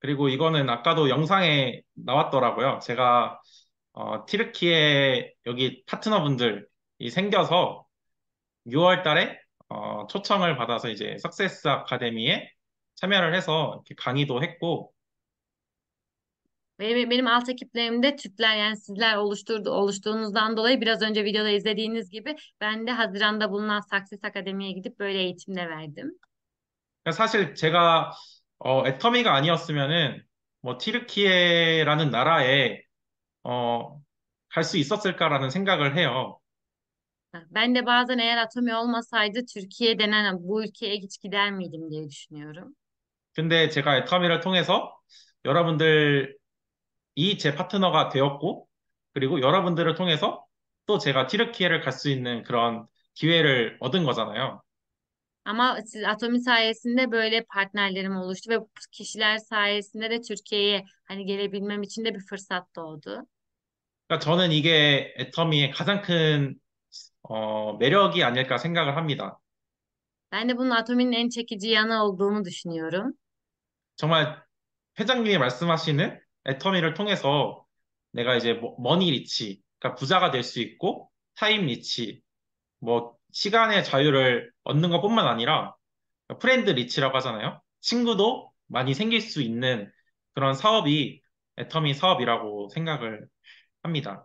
S1: 그리고 이거는 아까도 영상에 나왔더라고요. 제가 티르키에 여기 파트너분들이 생겨서 6월 달에 초청을 받아서 이제 석세스 아카데미에 참여를 해서 이렇게 강의도 했고
S2: Benim alt ekiplerimde Türkler yani sizler oluştuğunuzdan dolayı biraz önce videoda izlediğiniz gibi ben de Haziran'da bulunan Success Akademi'ye gidip böyle eğitim de verdim.
S1: 사실 제가 애터미가 아니었으면은 뭐 티르키예라는 나라에 갈 수 있었을까라는 생각을 해요.
S2: Ben de bazen eğer Atomi olmasaydı Türkiye denen bu ülkeye hiç gider miydim diye düşünüyorum.
S1: 근데 제가 애터미를 통해서 여러분들이 제 파트너가 되었고 그리고 여러분들을 통해서 또 제가 티르키예를 갈 수 있는 그런 기회를 얻은 거잖아요.
S2: Ama siz Atomi sayesinde böyle partnerlerim oluştu ve bu kişiler sayesinde de Türkiye'ye hani gelebilmem için de bir fırsat doğdu.
S1: 그러니까 저는 이게 애터미의 가장 큰 매력이 아닐까 생각을 합니다.
S2: Ben de bunun Atomi'nin en çekici yanı olduğunu düşünüyorum.
S1: 정말 회장님이 말씀하시는 애터미를 통해서 내가 이제 머니 리치, 그러니까 부자가 될 수 있고 타임 리치, 뭐 시간의 자유를 얻는 것뿐만 아니라 프렌드 리치라고 ha잖아요. 친구도 많이 생길 수 있는 그런 사업이 애터미 사업이라고 생각을 합니다.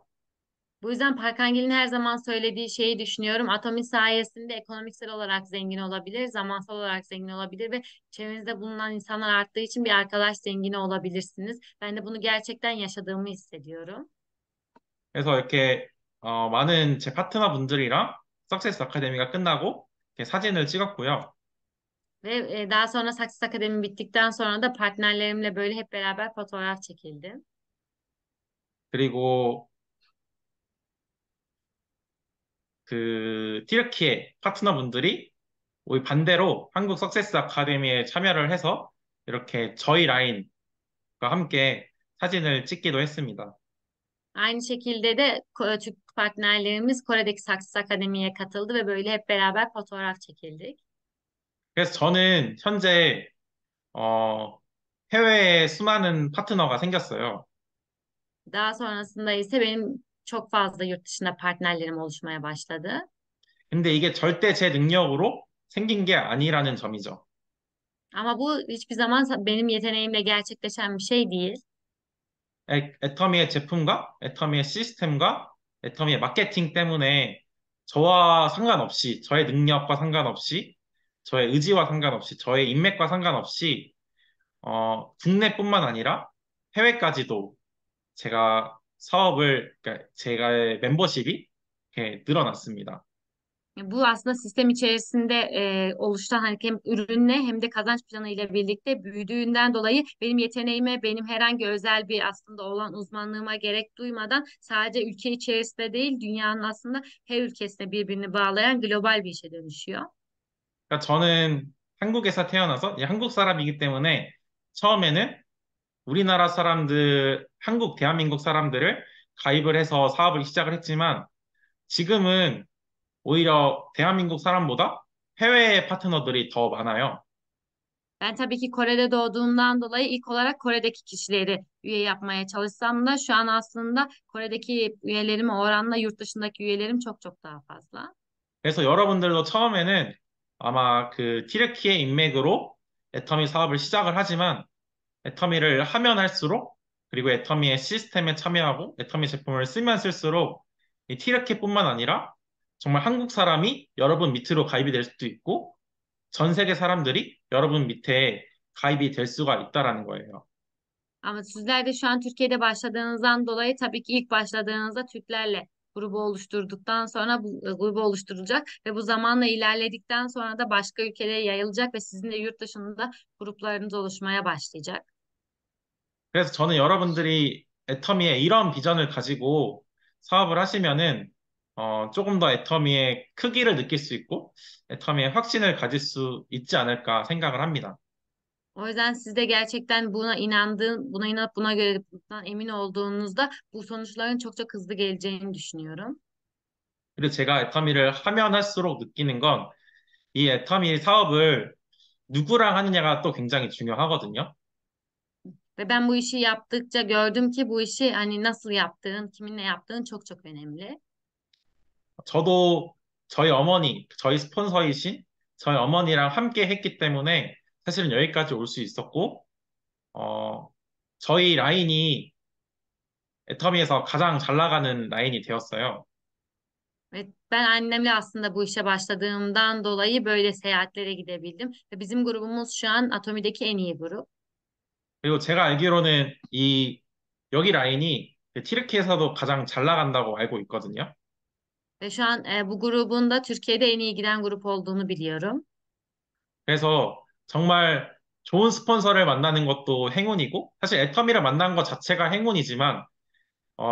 S2: Bu yüzden Parkangil'in her zaman söylediği şeyi düşünüyorum. Atomi sayesinde ekonomiksel olarak zengin olabilir, zamansal olarak zengin olabilir ve çevrenizde bulunan insanlar arttığı için bir arkadaş zengini olabilirsiniz. Ben de bunu gerçekten yaşadığımı hissediyorum.
S1: 그래서 이렇게 많은 제 파트너분들이랑 석세스 아카데미가 끝나고 이렇게 사진을 찍었고요.
S2: Ve daha sonra Success Akademi bittikten sonra da partnerlerimle böyle hep beraber fotoğraf çekildim.
S1: 그리고 그 티르키예 파트너분들이 우리 반대로 한국 석세스 아카데미에 참여를 해서 이렇게 저희 라인과 함께 사진을 찍기도 했습니다.
S2: Aynı şekilde de Türk partnerlerimiz Kore'deki Success Akademi'ye katıldı ve böyle hep beraber fotoğraf çekildik.
S1: 그래서 저는 현재 어, 해외에 수많은 파트너가 생겼어요.
S2: Daha sonrasında ise benim çok fazla yurt dışında partnerlerim oluşmaya başladı.
S1: 근데 이게 절대 제 능력으로 생긴 게 아니라는 점이죠.
S2: Ama bu hiçbir zaman benim yeteneğimle gerçekleşen bir şey değil.
S1: 애터미의 제품과 애터미의 시스템과 애터미의 마케팅 때문에 저와 상관없이, 저의 능력과 상관없이, 저의 의지와 상관없이, 저의 인맥과 상관없이, 국내뿐만 아니라 해외까지도 제가 그러니까 제가 멤버십이 이렇게 늘어났습니다.
S2: Bu aslında sistem içerisinde oluşan hani hem ürünle hem de kazanç planı ile birlikte büyüdüğünden dolayı benim yeteneğime, benim herhangi özel bir aslında olan uzmanlığıma gerek duymadan sadece ülke içerisinde değil dünyanın aslında her ülkesine birbirini bağlayan global bir işe dönüşüyor.
S1: 그러니까 저는 한국에서 태어나서 이제 한국 사람이기 때문에 처음에는 우리나라 사람들, 대한민국 사람들을 가입을 해서 사업을 시작을 했지만 지금은 오히려 대한민국 사람보다 해외 파트너들이 더 많아요.
S2: Ben tabii ki Kore'de doğduğumdan dolayı ilk olarak Kore'deki kişileri üye yapmaya çalışsam da şu an aslında Kore'deki üyelerime oranla yurt dışındaki üyelerim çok çok daha fazla.
S1: 그래서 여러분들도 처음에는 아마 그 티르키예 인맥으로 애터미 사업을 시작을 하지만 애터미를 하면 할수록 그리고 애터미의 시스템에 참여하고 애터미 제품을 쓰면 쓸수록 이 티르키뿐만 아니라 정말 한국 사람이 여러분 밑으로 가입이 될 수도 있고 전 세계 saram들이 여러분 밑에 가입이 될 수가 있다라는 거예요.
S2: Ama sizler de şu an Türkiye'de başladığınızdan dolayı tabii ki ilk başladığınızda Türklerle grubu oluşturduktan sonra bu grubu oluşturulacak ve bu zamanla ilerledikten sonra da başka ülkelere yayılacak ve sizin de yurt dışında gruplarınız oluşmaya başlayacak.
S1: 그래서 저는 여러분들이 애터미의 이런 비전을 가지고 사업을 하시면은 조금 더 애터미의 크기를 느낄 수 있고 애터미의 확신을 가질 수 있지 않을까 생각을 합니다.
S2: O yüzden siz de gerçekten buna inanıp buna göre bundan emin olduğunuzda bu sonuçların çok çok hızlı geleceğini düşünüyorum.
S1: 그리고 제가 애터미를 하면 할수록 느끼는 건 이 애터미 사업을 누구랑 하느냐가 또 굉장히 중요하거든요.
S2: Ve ben bu işi yaptıkça gördüm ki bu işi hani nasıl yaptığın, kiminle yaptığın çok çok önemli.
S1: 저도 저희 스폰서이신 저희 어머니랑 함께 했기 때문에 사실은 여기까지 올 수 있었고, 어, 저희 라인이 애터미에서 가장 잘 나가는 라인이 되었어요.
S2: Ve ben annemle aslında bu işe başladığımdan dolayı böyle seyahatlere gidebildim. Ve bizim grubumuz şu an Atomi'deki en iyi grup.
S1: 그리고 제가 알기로는 여기 라인이 그 티르키에서도 가장 잘 나간다고 알고 있거든요.
S2: Ve şu an bu grubun da Türkiye'de en iyi giden grup olduğunu biliyorum.
S1: 그래서 정말 좋은 스폰서를 만나는 것도 행운이고, 사실 애터미를 만난 것 자체가 행운이지만,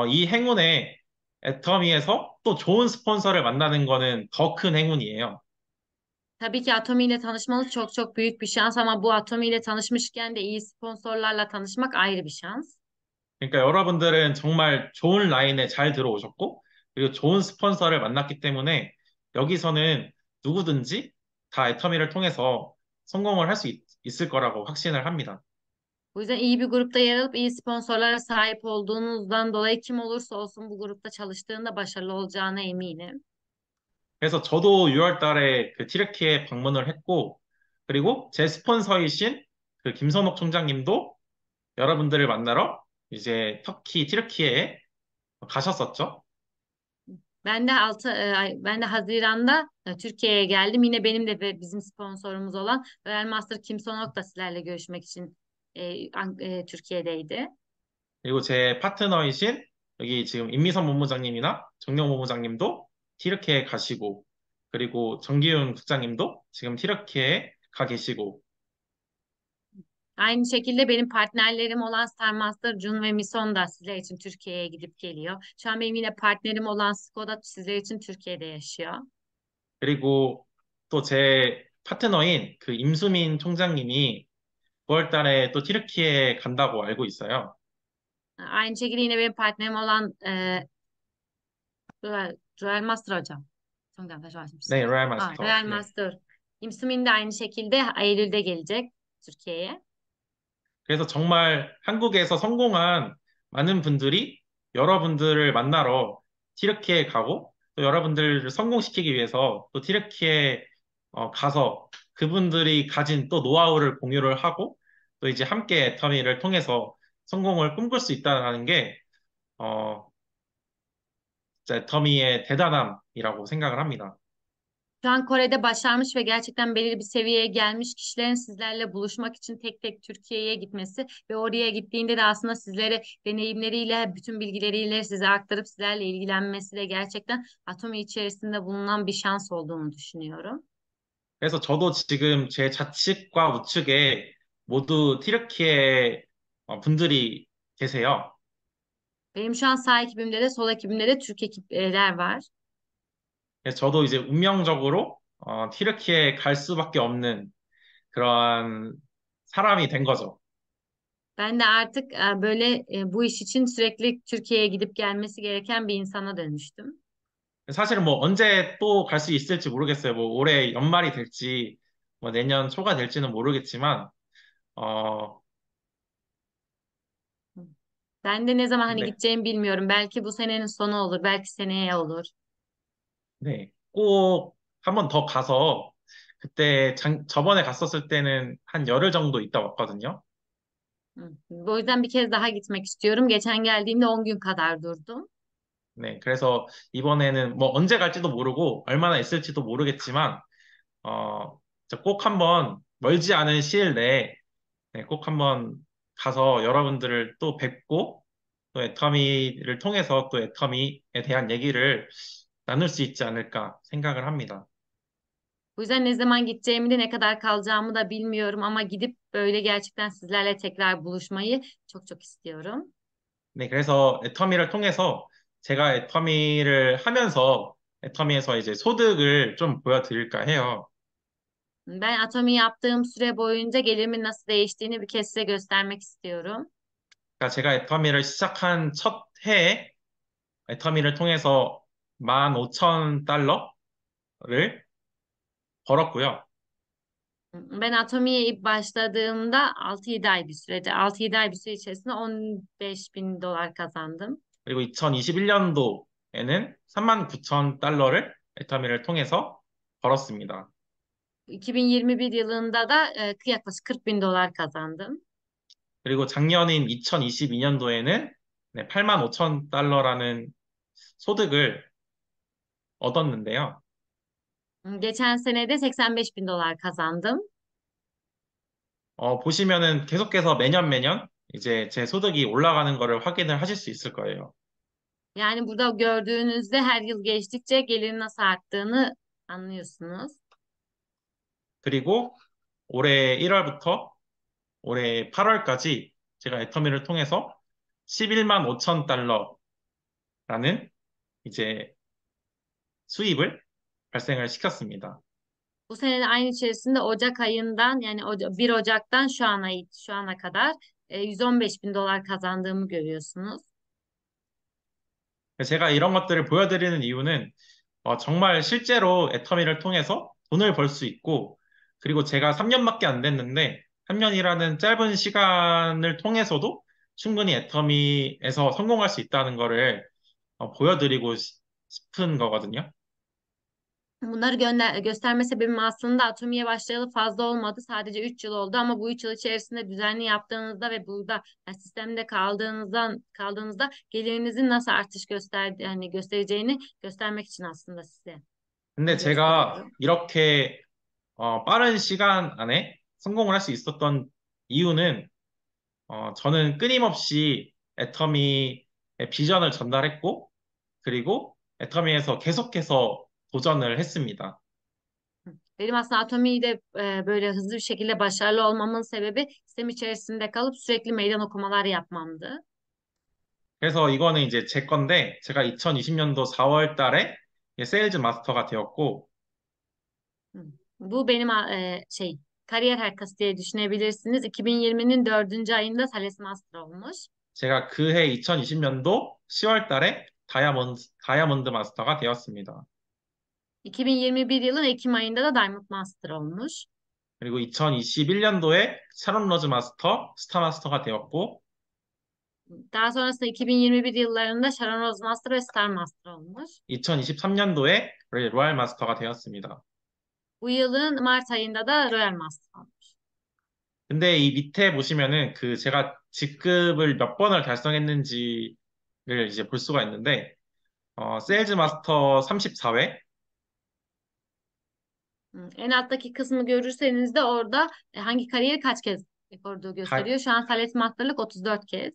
S1: 이 행운에 애터미에서 또 좋은 스폰서를 만나는 거는 더 큰 행운이에요.
S2: Tabii ki Atomi ile tanışmanız çok çok büyük bir şans ama bu Atomi ile tanışmışken de iyi sponsorlarla tanışmak ayrı bir şans.
S1: 그러니까 여러분들은 정말 좋은 라인에 잘 들어오셨고, 그리고 좋은 스폰서를 만났기 때문에 여기서는 누구든지 다 애터미를 통해서 성공을 할 수 있을 거라고 확신을 합니다.
S2: Bu yüzden iyi bir grupta yer alıp iyi sponsorlara sahip olduğunuzdan dolayı kim olursa olsun bu grupta çalıştığında başarılı olacağına eminim.
S1: 그래서 저도 6월 달에 그 티르키에 방문을 했고, 그리고 제 스폰서이신 그 김선옥 총장님도 여러분들을 만나러 이제 티르키에 가셨었죠.
S2: Ben de Haziran'da Türkiye'ye geldim. Yine benim de ve bizim sponsorumuz olan Real Master Kim Sonok da sizlerle görüşmek için Türkiye'deydi.
S1: 그리고 제 파트너이신 여기 지금 임미선 본부장님이나 정용 본부장님도 티르키에 가시고, 그리고 정기훈 국장님도 지금 티르키에 가 계시고,
S2: Aynı şekilde benim partnerlerim olan Star Master Jun ve Mison da sizler için Türkiye'ye gidip geliyor. Şu an benim yine partnerim olan Skoda sizler için Türkiye'de yaşıyor.
S1: 그리고 또 제 파트너인 그 임수민 총장님이 9월 달에 또 티르키에 간다고 알고 있어요.
S2: Aynı şekilde yine benim partnerim olan Royal Master hocam. Son başlamışsın.
S1: 네, 로얄
S2: Royal
S1: 마스터. 네.
S2: Master. İmsumin de aynı şekilde Eylül'de gelecek Türkiye'ye.
S1: 그래서 정말 한국에서 성공한 많은 분들이 여러분들을 만나러 티르키에 가고 또 여러분들을 성공시키기 위해서 또 튀르키예 가서 그분들이 가진 또 노하우를 공유를 하고 또 이제 함께 애터미를 통해서 성공을 꿈꿀 수 있다는 게 어, 진짜 애터미의 대단함이라고 생각을 합니다.
S2: Şu an Kore'de başarmış ve gerçekten belirli bir seviyeye gelmiş kişilerin sizlerle buluşmak için tek tek Türkiye'ye gitmesi ve oraya gittiğinde de aslında sizlere deneyimleriyle, bütün bilgileriyle size aktarıp sizlerle ilgilenmesi de gerçekten Atomi içerisinde bulunan bir şans olduğunu düşünüyorum.
S1: 그래서 저도 지금 제 좌측과 우측에 모두 튀르키예 분들이 계세요.
S2: Benim şu an sağ ekibimde de sol ekibimde de Türk ekipler var.
S1: 그래서 저도 이제 운명적으로 튀르키예에 갈 수밖에 없는 그런 사람이 된 거죠.
S2: Ben de artık böyle bu iş için sürekli Türkiye'ye gidip gelmesi gereken bir insana dönüştüm.
S1: 사실은 뭐 언제 또 갈 수 있을지 모르겠어요. 뭐 올해 연말이 될지 뭐 내년 초가 될지는 모르겠지만 어
S2: Ben de ne zaman hani
S1: 네,
S2: gideceğimi bilmiyorum. Belki bu senenin sonu olur, belki seneye olur.
S1: 네, 꼭 한 번 더 가서 그때 저번에 갔었을 때는 한 열흘 정도 있다 왔거든요.
S2: Hı. O yüzden bir kez daha gitmek istiyorum. Geçen geldiğimde 10 gün kadar durdum.
S1: 네, 그래서 이번에는 뭐 언제 갈지도 모르고 얼마나 있을지도 모르겠지만 꼭 한번 멀지 않은 시일 내에 꼭 한번 가서 여러분들을 또 뵙고 또 애터미를 통해서 또 애터미에 대한 얘기를 나눌 수 있지 않을까 생각을 합니다.
S2: Bu yüzden ne zaman gideceğimi de ne kadar kalacağımı da bilmiyorum ama gidip böyle gerçekten sizlerle tekrar buluşmayı çok çok istiyorum.
S1: 네, 그래서 애터미를 통해서 제가 애터미를 하면서 애터미에서 이제 소득을 좀 보여드릴까 해요.
S2: Ben Atomi yaptığım süre boyunca gelirimin nasıl değiştiğini bir kez size göstermek istiyorum.
S1: 그러니까 제가 애터미를 시작한 첫 해에 애터미를 통해서 15,000달러를 벌었고요.
S2: Ben Atomi'ye ilk başladığımda 6-7 ay bir sürede, 6-7 ay bir süre içerisinde 15 bin dolar kazandım.
S1: 그리고 2021년도에는 39,000달러를 애터미를 통해서 벌었습니다.
S2: 2021 yılında da yaklaşık 40 bin dolar kazandım.
S1: 그리고 작년인 2022년도에는 85,000달러라는 소득을 얻었는데요.
S2: Geçen sene de 85 bin dolar kazandım.
S1: 보시면은 계속해서 매년 매년 이제 제 소득이 올라가는 거를 확인을 하실 수 있을 거예요.
S2: Yani burada gördüğünüzde her yıl geçtikçe gelirin nasıl arttığını anlıyorsunuz.
S1: 그리고 올해 1월부터 올해 8월까지 제가 애터미를 통해서 11만 5천 달러라는 이제 수입을 발생을 시켰습니다.
S2: Bu sene de aynı içerisinde Ocak ayından yani 1 Ocak'tan şu ana kadar 115 bin dolar kazandığımı görüyorsunuz.
S1: 제가 이런 것들을 보여드리는 이유는 정말 실제로 애터미를 통해서 돈을 벌 수 있고, 그리고 제가 3년밖에 안 됐는데, 3년이라는 짧은 시간을 통해서도 충분히 애터미에서 성공할 수 있다는 거를 보여드리고 싶은 거거든요.
S2: Bunları gösterme sebebim aslında Atomi'ye başlayalı fazla olmadı. Sadece 3 yıl oldu ama bu 3 yıl içerisinde düzenli yaptığınızda ve burada yani sistemde kaldığınızda gelirinizin nasıl artış yani göstereceğini göstermek için aslında size
S1: 근데
S2: bunu
S1: 제가
S2: gösteriyorum.
S1: 이렇게 빠른 시간 안에 성공을 할 수 있었던 이유는 저는 끊임없이 애터미의 비전을 전달했고, 그리고 애터미에서 계속해서 도전을 했습니다.
S2: Benim aslında Atomi'de böyle hızlı bir şekilde başarılı olmamın sebebi sistem içerisinde kalıp sürekli meydan okumalar yapmamdı.
S1: 그래서 이거는 이제 제 건데, 제가 2020년도 4월 달에 세일즈 마스터가 되었고,
S2: Hı. Bu benim kariyer haritası diye düşünebilirsiniz. 2020'nin 4. ayında Thales Master olmuş.
S1: 제가 그해 2020년도 10월 달에 다이아몬드 마스터가 되었습니다.
S2: 2021 yılın Ekim ayında da Diamond Master olmuş.
S1: 그리고 2021년도에 샤론 로즈 마스터, 스타 마스터가 되었고,
S2: Daha sonrasında 2021 yıllarında Sharon Rose Master ve Star Master olmuş.
S1: 2023년도에 로얄 마스터가 되었습니다.
S2: Bu yılın Mart ayında da Royal Master olmuş.
S1: 근데 이 밑에 보시면은 그 제가 직급을 몇 번을 달성했는지를 이제 볼 수가 있는데, 세일즈 마스터 34회,
S2: En alttaki kısmı görürseniz de orada hangi kariyeri kaç kez koruduğu gösteriyor. Şu an Sales Master'lık 34 kez.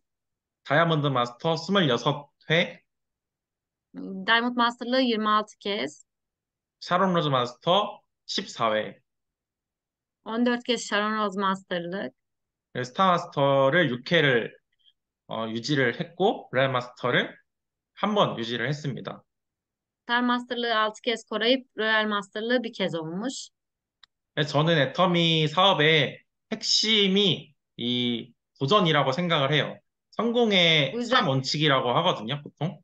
S1: 다이아몬드 마스터 26회,
S2: Diamond Master'lığı 26 kez.
S1: 샤론 로즈 마스터 14회,
S2: 14 kez Sharon Rose Master'lık.
S1: 스타 마스터를 6회를 유지를 했고, 로얄 마스터를 한 번 유지를 했습니다.
S2: Star Master'lığı 6 kez koruyup Royal Master'lığı bir kez olmuş.
S1: 그래서 저는 애터미 사업의 핵심이 이 도전이라고 생각을 해요.
S2: Bu
S1: 성공의
S2: yüzden
S1: 3원칙이라고 하거든요, 보통.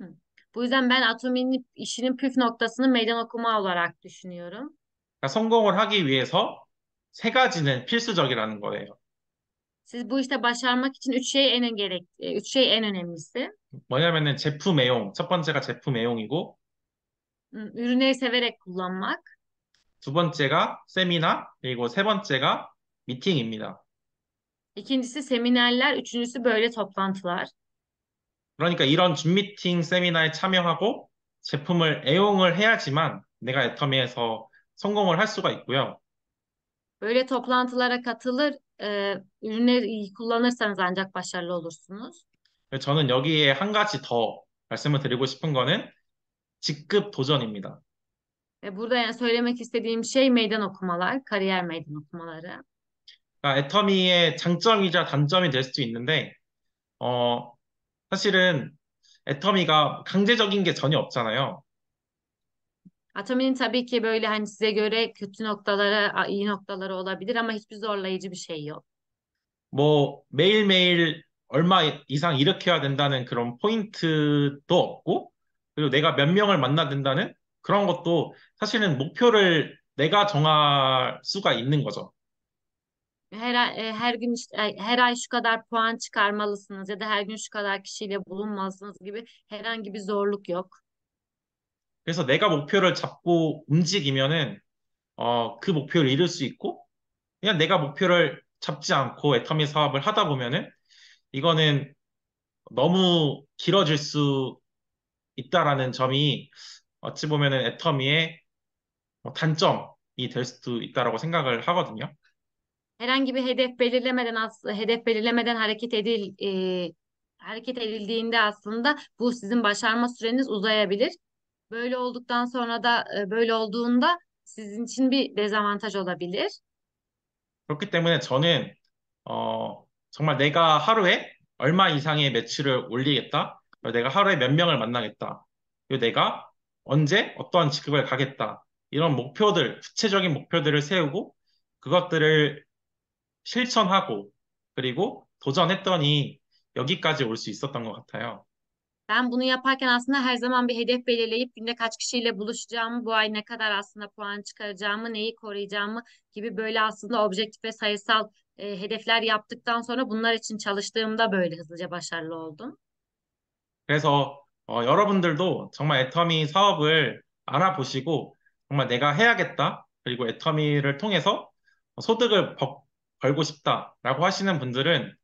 S2: Hı. Bu yüzden ben Atomi'nin işinin püf noktasını meydan okuma olarak düşünüyorum.
S1: 그러니까 성공을 하기 위해서 세 가지는 필수적이라는 거예요.
S2: Siz bu işte başarmak için üç şey en önemlisi.
S1: 뭐냐면은 제품 애용. 첫 번째가 제품 애용이고,
S2: Ürünleri severek kullanmak.
S1: 두 번째가 세미나, 그리고 세 번째가 미팅입니다.
S2: İkincisi seminerler, üçüncüsü böyle toplantılar.
S1: 그러니까 이런 줌 미팅 세미나에 참여하고 제품을 애용을 해야지만 내가 애터미에서 성공을 할 수가 있고요.
S2: Böyle toplantılara katılır, ürünleri iyi kullanırsanız ancak başarılı olursunuz.
S1: 저는 여기에 한 가지 더 말씀을 드리고 싶은 거는 직급 도전입니다.
S2: Ve burada yani söylemek istediğim şey meydan okumalar, kariyer meydan okumaları.
S1: 그러니까 애터미의 장점이자 단점이 될 수도 있는데, 어, 사실은 애터미가 강제적인 게 전혀 없잖아요.
S2: Atomi'nin tabii ki böyle hani size göre kötü noktaları, iyi noktaları olabilir ama hiçbir zorlayıcı bir şey yok.
S1: 뭐 매일매일 얼마 이상 일으켜야 된다는 그런 포인트도 없고, 그리고 내가 몇 명을 만나야 된다는 그런 것도 sa실은 목표를 내가 정할 수가 있는 거죠.
S2: Her gün işte, her ay şu kadar puan çıkarmalısınız ya da her gün şu kadar kişiyle bulunmalısınız gibi herhangi bir zorluk yok.
S1: 그래서 내가 목표를 잡고 움직이면은 그 목표를 이룰 수 있고, 그냥 내가 목표를 잡지 않고 애터미 사업을 하다 보면은 이거는 너무 길어질 수 있다라는 점이 어찌 보면은 애터미의 단점이 될 수도 있다라고 생각을 하거든요.
S2: Herhangi bir hedef belirlemeden hareket edildiğinde aslında bu sizin başarma süreniz uzayabilir. Böyle olduğunda sizin için bir dezavantaj olabilir.
S1: 그렇기 때문에 저는 정말 내가 하루에 얼마 이상의 매출을 올리겠다. 그리고 내가 하루에 몇 명을 만나겠다. 그리고 내가 언제 어떠한 직급을 가겠다. 이런 목표들, 구체적인 목표들을 세우고 그것들을 실천하고 그리고 도전했더니 여기까지 올 수 있었던 것 같아요.
S2: Ben bunu yaparken aslında her zaman bir hedef belirleyip günde kaç kişiyle buluşacağımı, bu ay ne kadar aslında puan çıkaracağımı, neyi koruyacağımı gibi böyle aslında objektif ve sayısal hedefler yaptıktan sonra bunlar için çalıştığımda böyle hızlıca başarılı oldum.
S1: 그래서 여러분들도 정말 애터미 사업을 알아보시고 정말 내가 해야겠다. 그리고 애터미를 통해서 소득을 벌고 싶다라고 하시는 분들은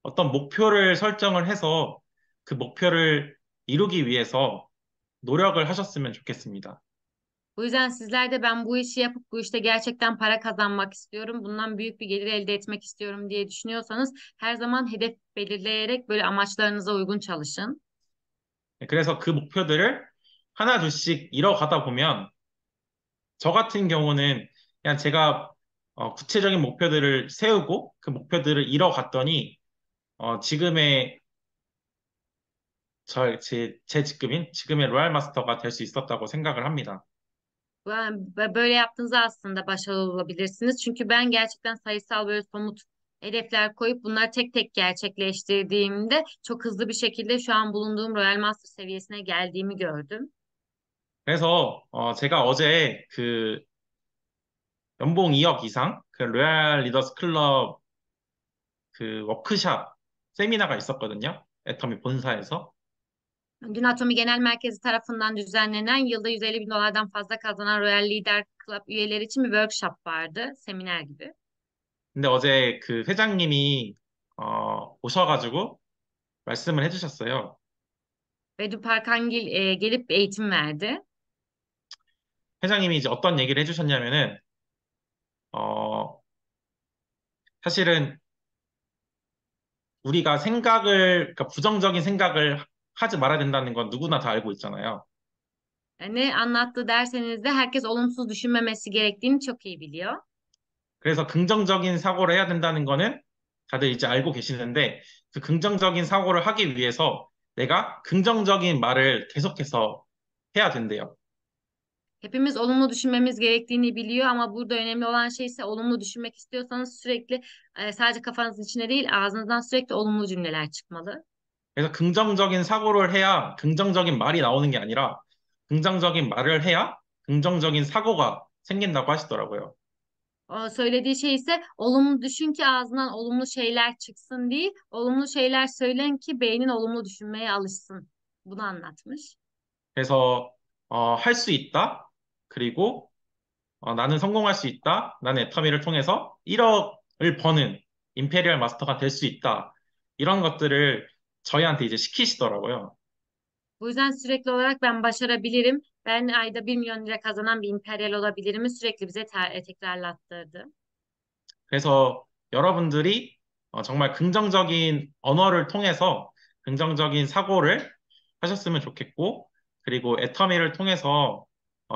S1: 어떤 목표를 설정을 해서 그 목표를 이루기 위해서 노력을 하셨으면 좋겠습니다.
S2: Bu yüzden sizler de ben bu işi yapıp bu işte gerçekten para kazanmak istiyorum, bundan büyük bir gelir elde etmek istiyorum diye düşünüyorsanız her zaman hedef belirleyerek böyle amaçlarınıza uygun çalışın.
S1: 그래서 그 목표들을 하나 둘씩 이뤄가다 보면 저 같은 경우는 그냥 제가 구체적인 목표들을 세우고 그 목표들을 이뤄갔더니 지금의 제 직급인 지금의 로얄 마스터가 될 수 있었다고 생각을 합니다.
S2: Böyle yaptığınızda aslında başarılı olabilirsiniz. Çünkü ben gerçekten sayısal böyle somut hedefler koyup bunları tek tek gerçekleştirdiğimde çok hızlı bir şekilde şu an bulunduğum Royal Master seviyesine geldiğimi gördüm.
S1: 그래서 제가 어제 그 연봉 2억 이상 그 로얄 리더스 클럽 그 워크샵 세미나가 있었거든요. 애터미 본사에서.
S2: Dün Atomi Genel Merkezi tarafından düzenlenen yılda 150 bin dolardan fazla kazanan Royal Leader Club üyeleri için bir workshop vardı. Seminer gibi.
S1: 근데 어제 그 회장님이 오셔가지고 말씀을 해주셨어요.
S2: Ve dün Parkangil gelip eğitim verdi.
S1: 회장님이 이제 어떤 얘기를 해주셨냐면은 어, 사실은 우리가 그러니까 부정적인 생각을 하지 말아야 된다는 건 누구나 다 알고 있잖아요.
S2: Ne anlattı derseniz de herkes olumsuz düşünmemesi gerektiğini çok iyi biliyor.
S1: 그래서 긍정적인 사고를 해야 된다는 거는 다들 이제 알고 계시는데 그 긍정적인 사고를 하기 위해서 내가 긍정적인 말을 계속해서 해야 된대요.
S2: Hepimiz olumlu düşünmemiz gerektiğini biliyor ama burada önemli olan şey ise olumlu düşünmek istiyorsanız sürekli sadece kafanızın içine değil ağzınızdan sürekli olumlu cümleler çıkmalı.
S1: 그래서 긍정적인 사고를 해야 긍정적인 말이 나오는 게 아니라 긍정적인 말을 해야 긍정적인 사고가 생긴다고 하시더라고요.
S2: O söylediği şey ise olumlu düşün ki ağzından olumlu şeyler çıksın değil, olumlu şeyler söylen ki beynin olumlu düşünmeye alışsın. Bunu anlatmış.
S1: 그래서 할 수 있다. 그리고 나는 성공할 수 있다. 나는 애터미를 통해서 1억을 버는 임페리얼 마스터가 될 수 있다. 이런 것들을 저희한테 이제 시키시더라고요.
S2: Bu yüzden sürekli olarak ben başarabilirim, ben ayda 1 milyon lira kazanan bir emperyal olabilirimi sürekli bize tekrarlattırdı.
S1: 그래서 여러분들이 정말 긍정적인 언어를 통해서 긍정적인 사고를 하셨으면 좋겠고, 그리고 애터미를 통해서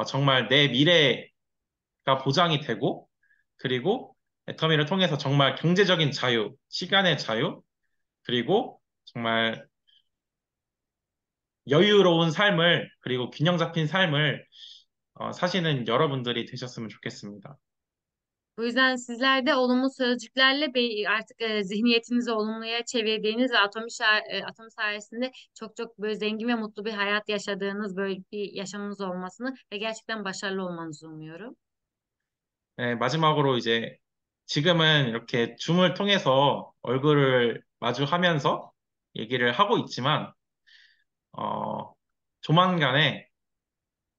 S1: 정말 내 미래가 보장이 되고, 그리고 애터미를 통해서 정말 경제적인 자유, 시간의 자유, 그리고 정말 여유로운 삶을, 그리고 균형 잡힌 삶을 사시는 여러분들이 되셨으면 좋겠습니다.
S2: Bu yüzden sizler de olumlu sözcüklerle artık zihniyetinizi olumluya çevirdiğiniz ve Atomi sayesinde çok çok böyle zengin ve mutlu bir hayat yaşadığınız böyle bir yaşamınız olmasını ve gerçekten başarılı olmanızı umuyorum.
S1: 네, 마지막으로 이제 지금은 이렇게 줌을 통해서 얼굴을 마주하면서 얘기를 하고 있지만, 어, 조만간에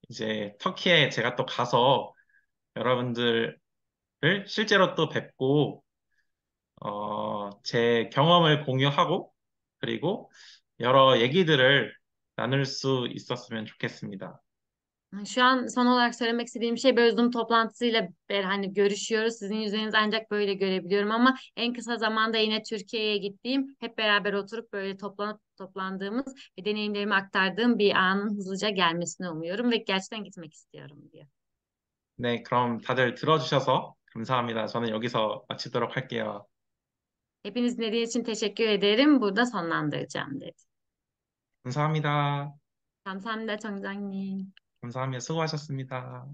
S1: 이제 터키에 제가 또 가서 여러분들을 실제로 또 뵙고, 제 경험을 공유하고, 그리고 여러 얘기들을 나눌 수 있었으면 좋겠습니다.
S2: Şu an son olarak söylemek istediğim şey böyle Zoom toplantısıyla hani görüşüyoruz. Sizin yüzlerinizi ancak böyle görebiliyorum ama en kısa zamanda yine Türkiye'ye gittiğim, hep beraber oturup böyle toplandığımız ve deneyimlerimi aktardığım bir anın hızlıca gelmesini umuyorum ve gerçekten gitmek istiyorum diyor.
S1: 네, 그럼 다들 들어주셔서 감사합니다. 저는 여기서 마치도록 할게요.
S2: Hepiniz dinlediğiniz için teşekkür ederim. Burada sonlandıracağım dedi.
S1: 감사합니다.
S2: 감사합니다, 청장님.
S1: 감사합니다. 수고하셨습니다.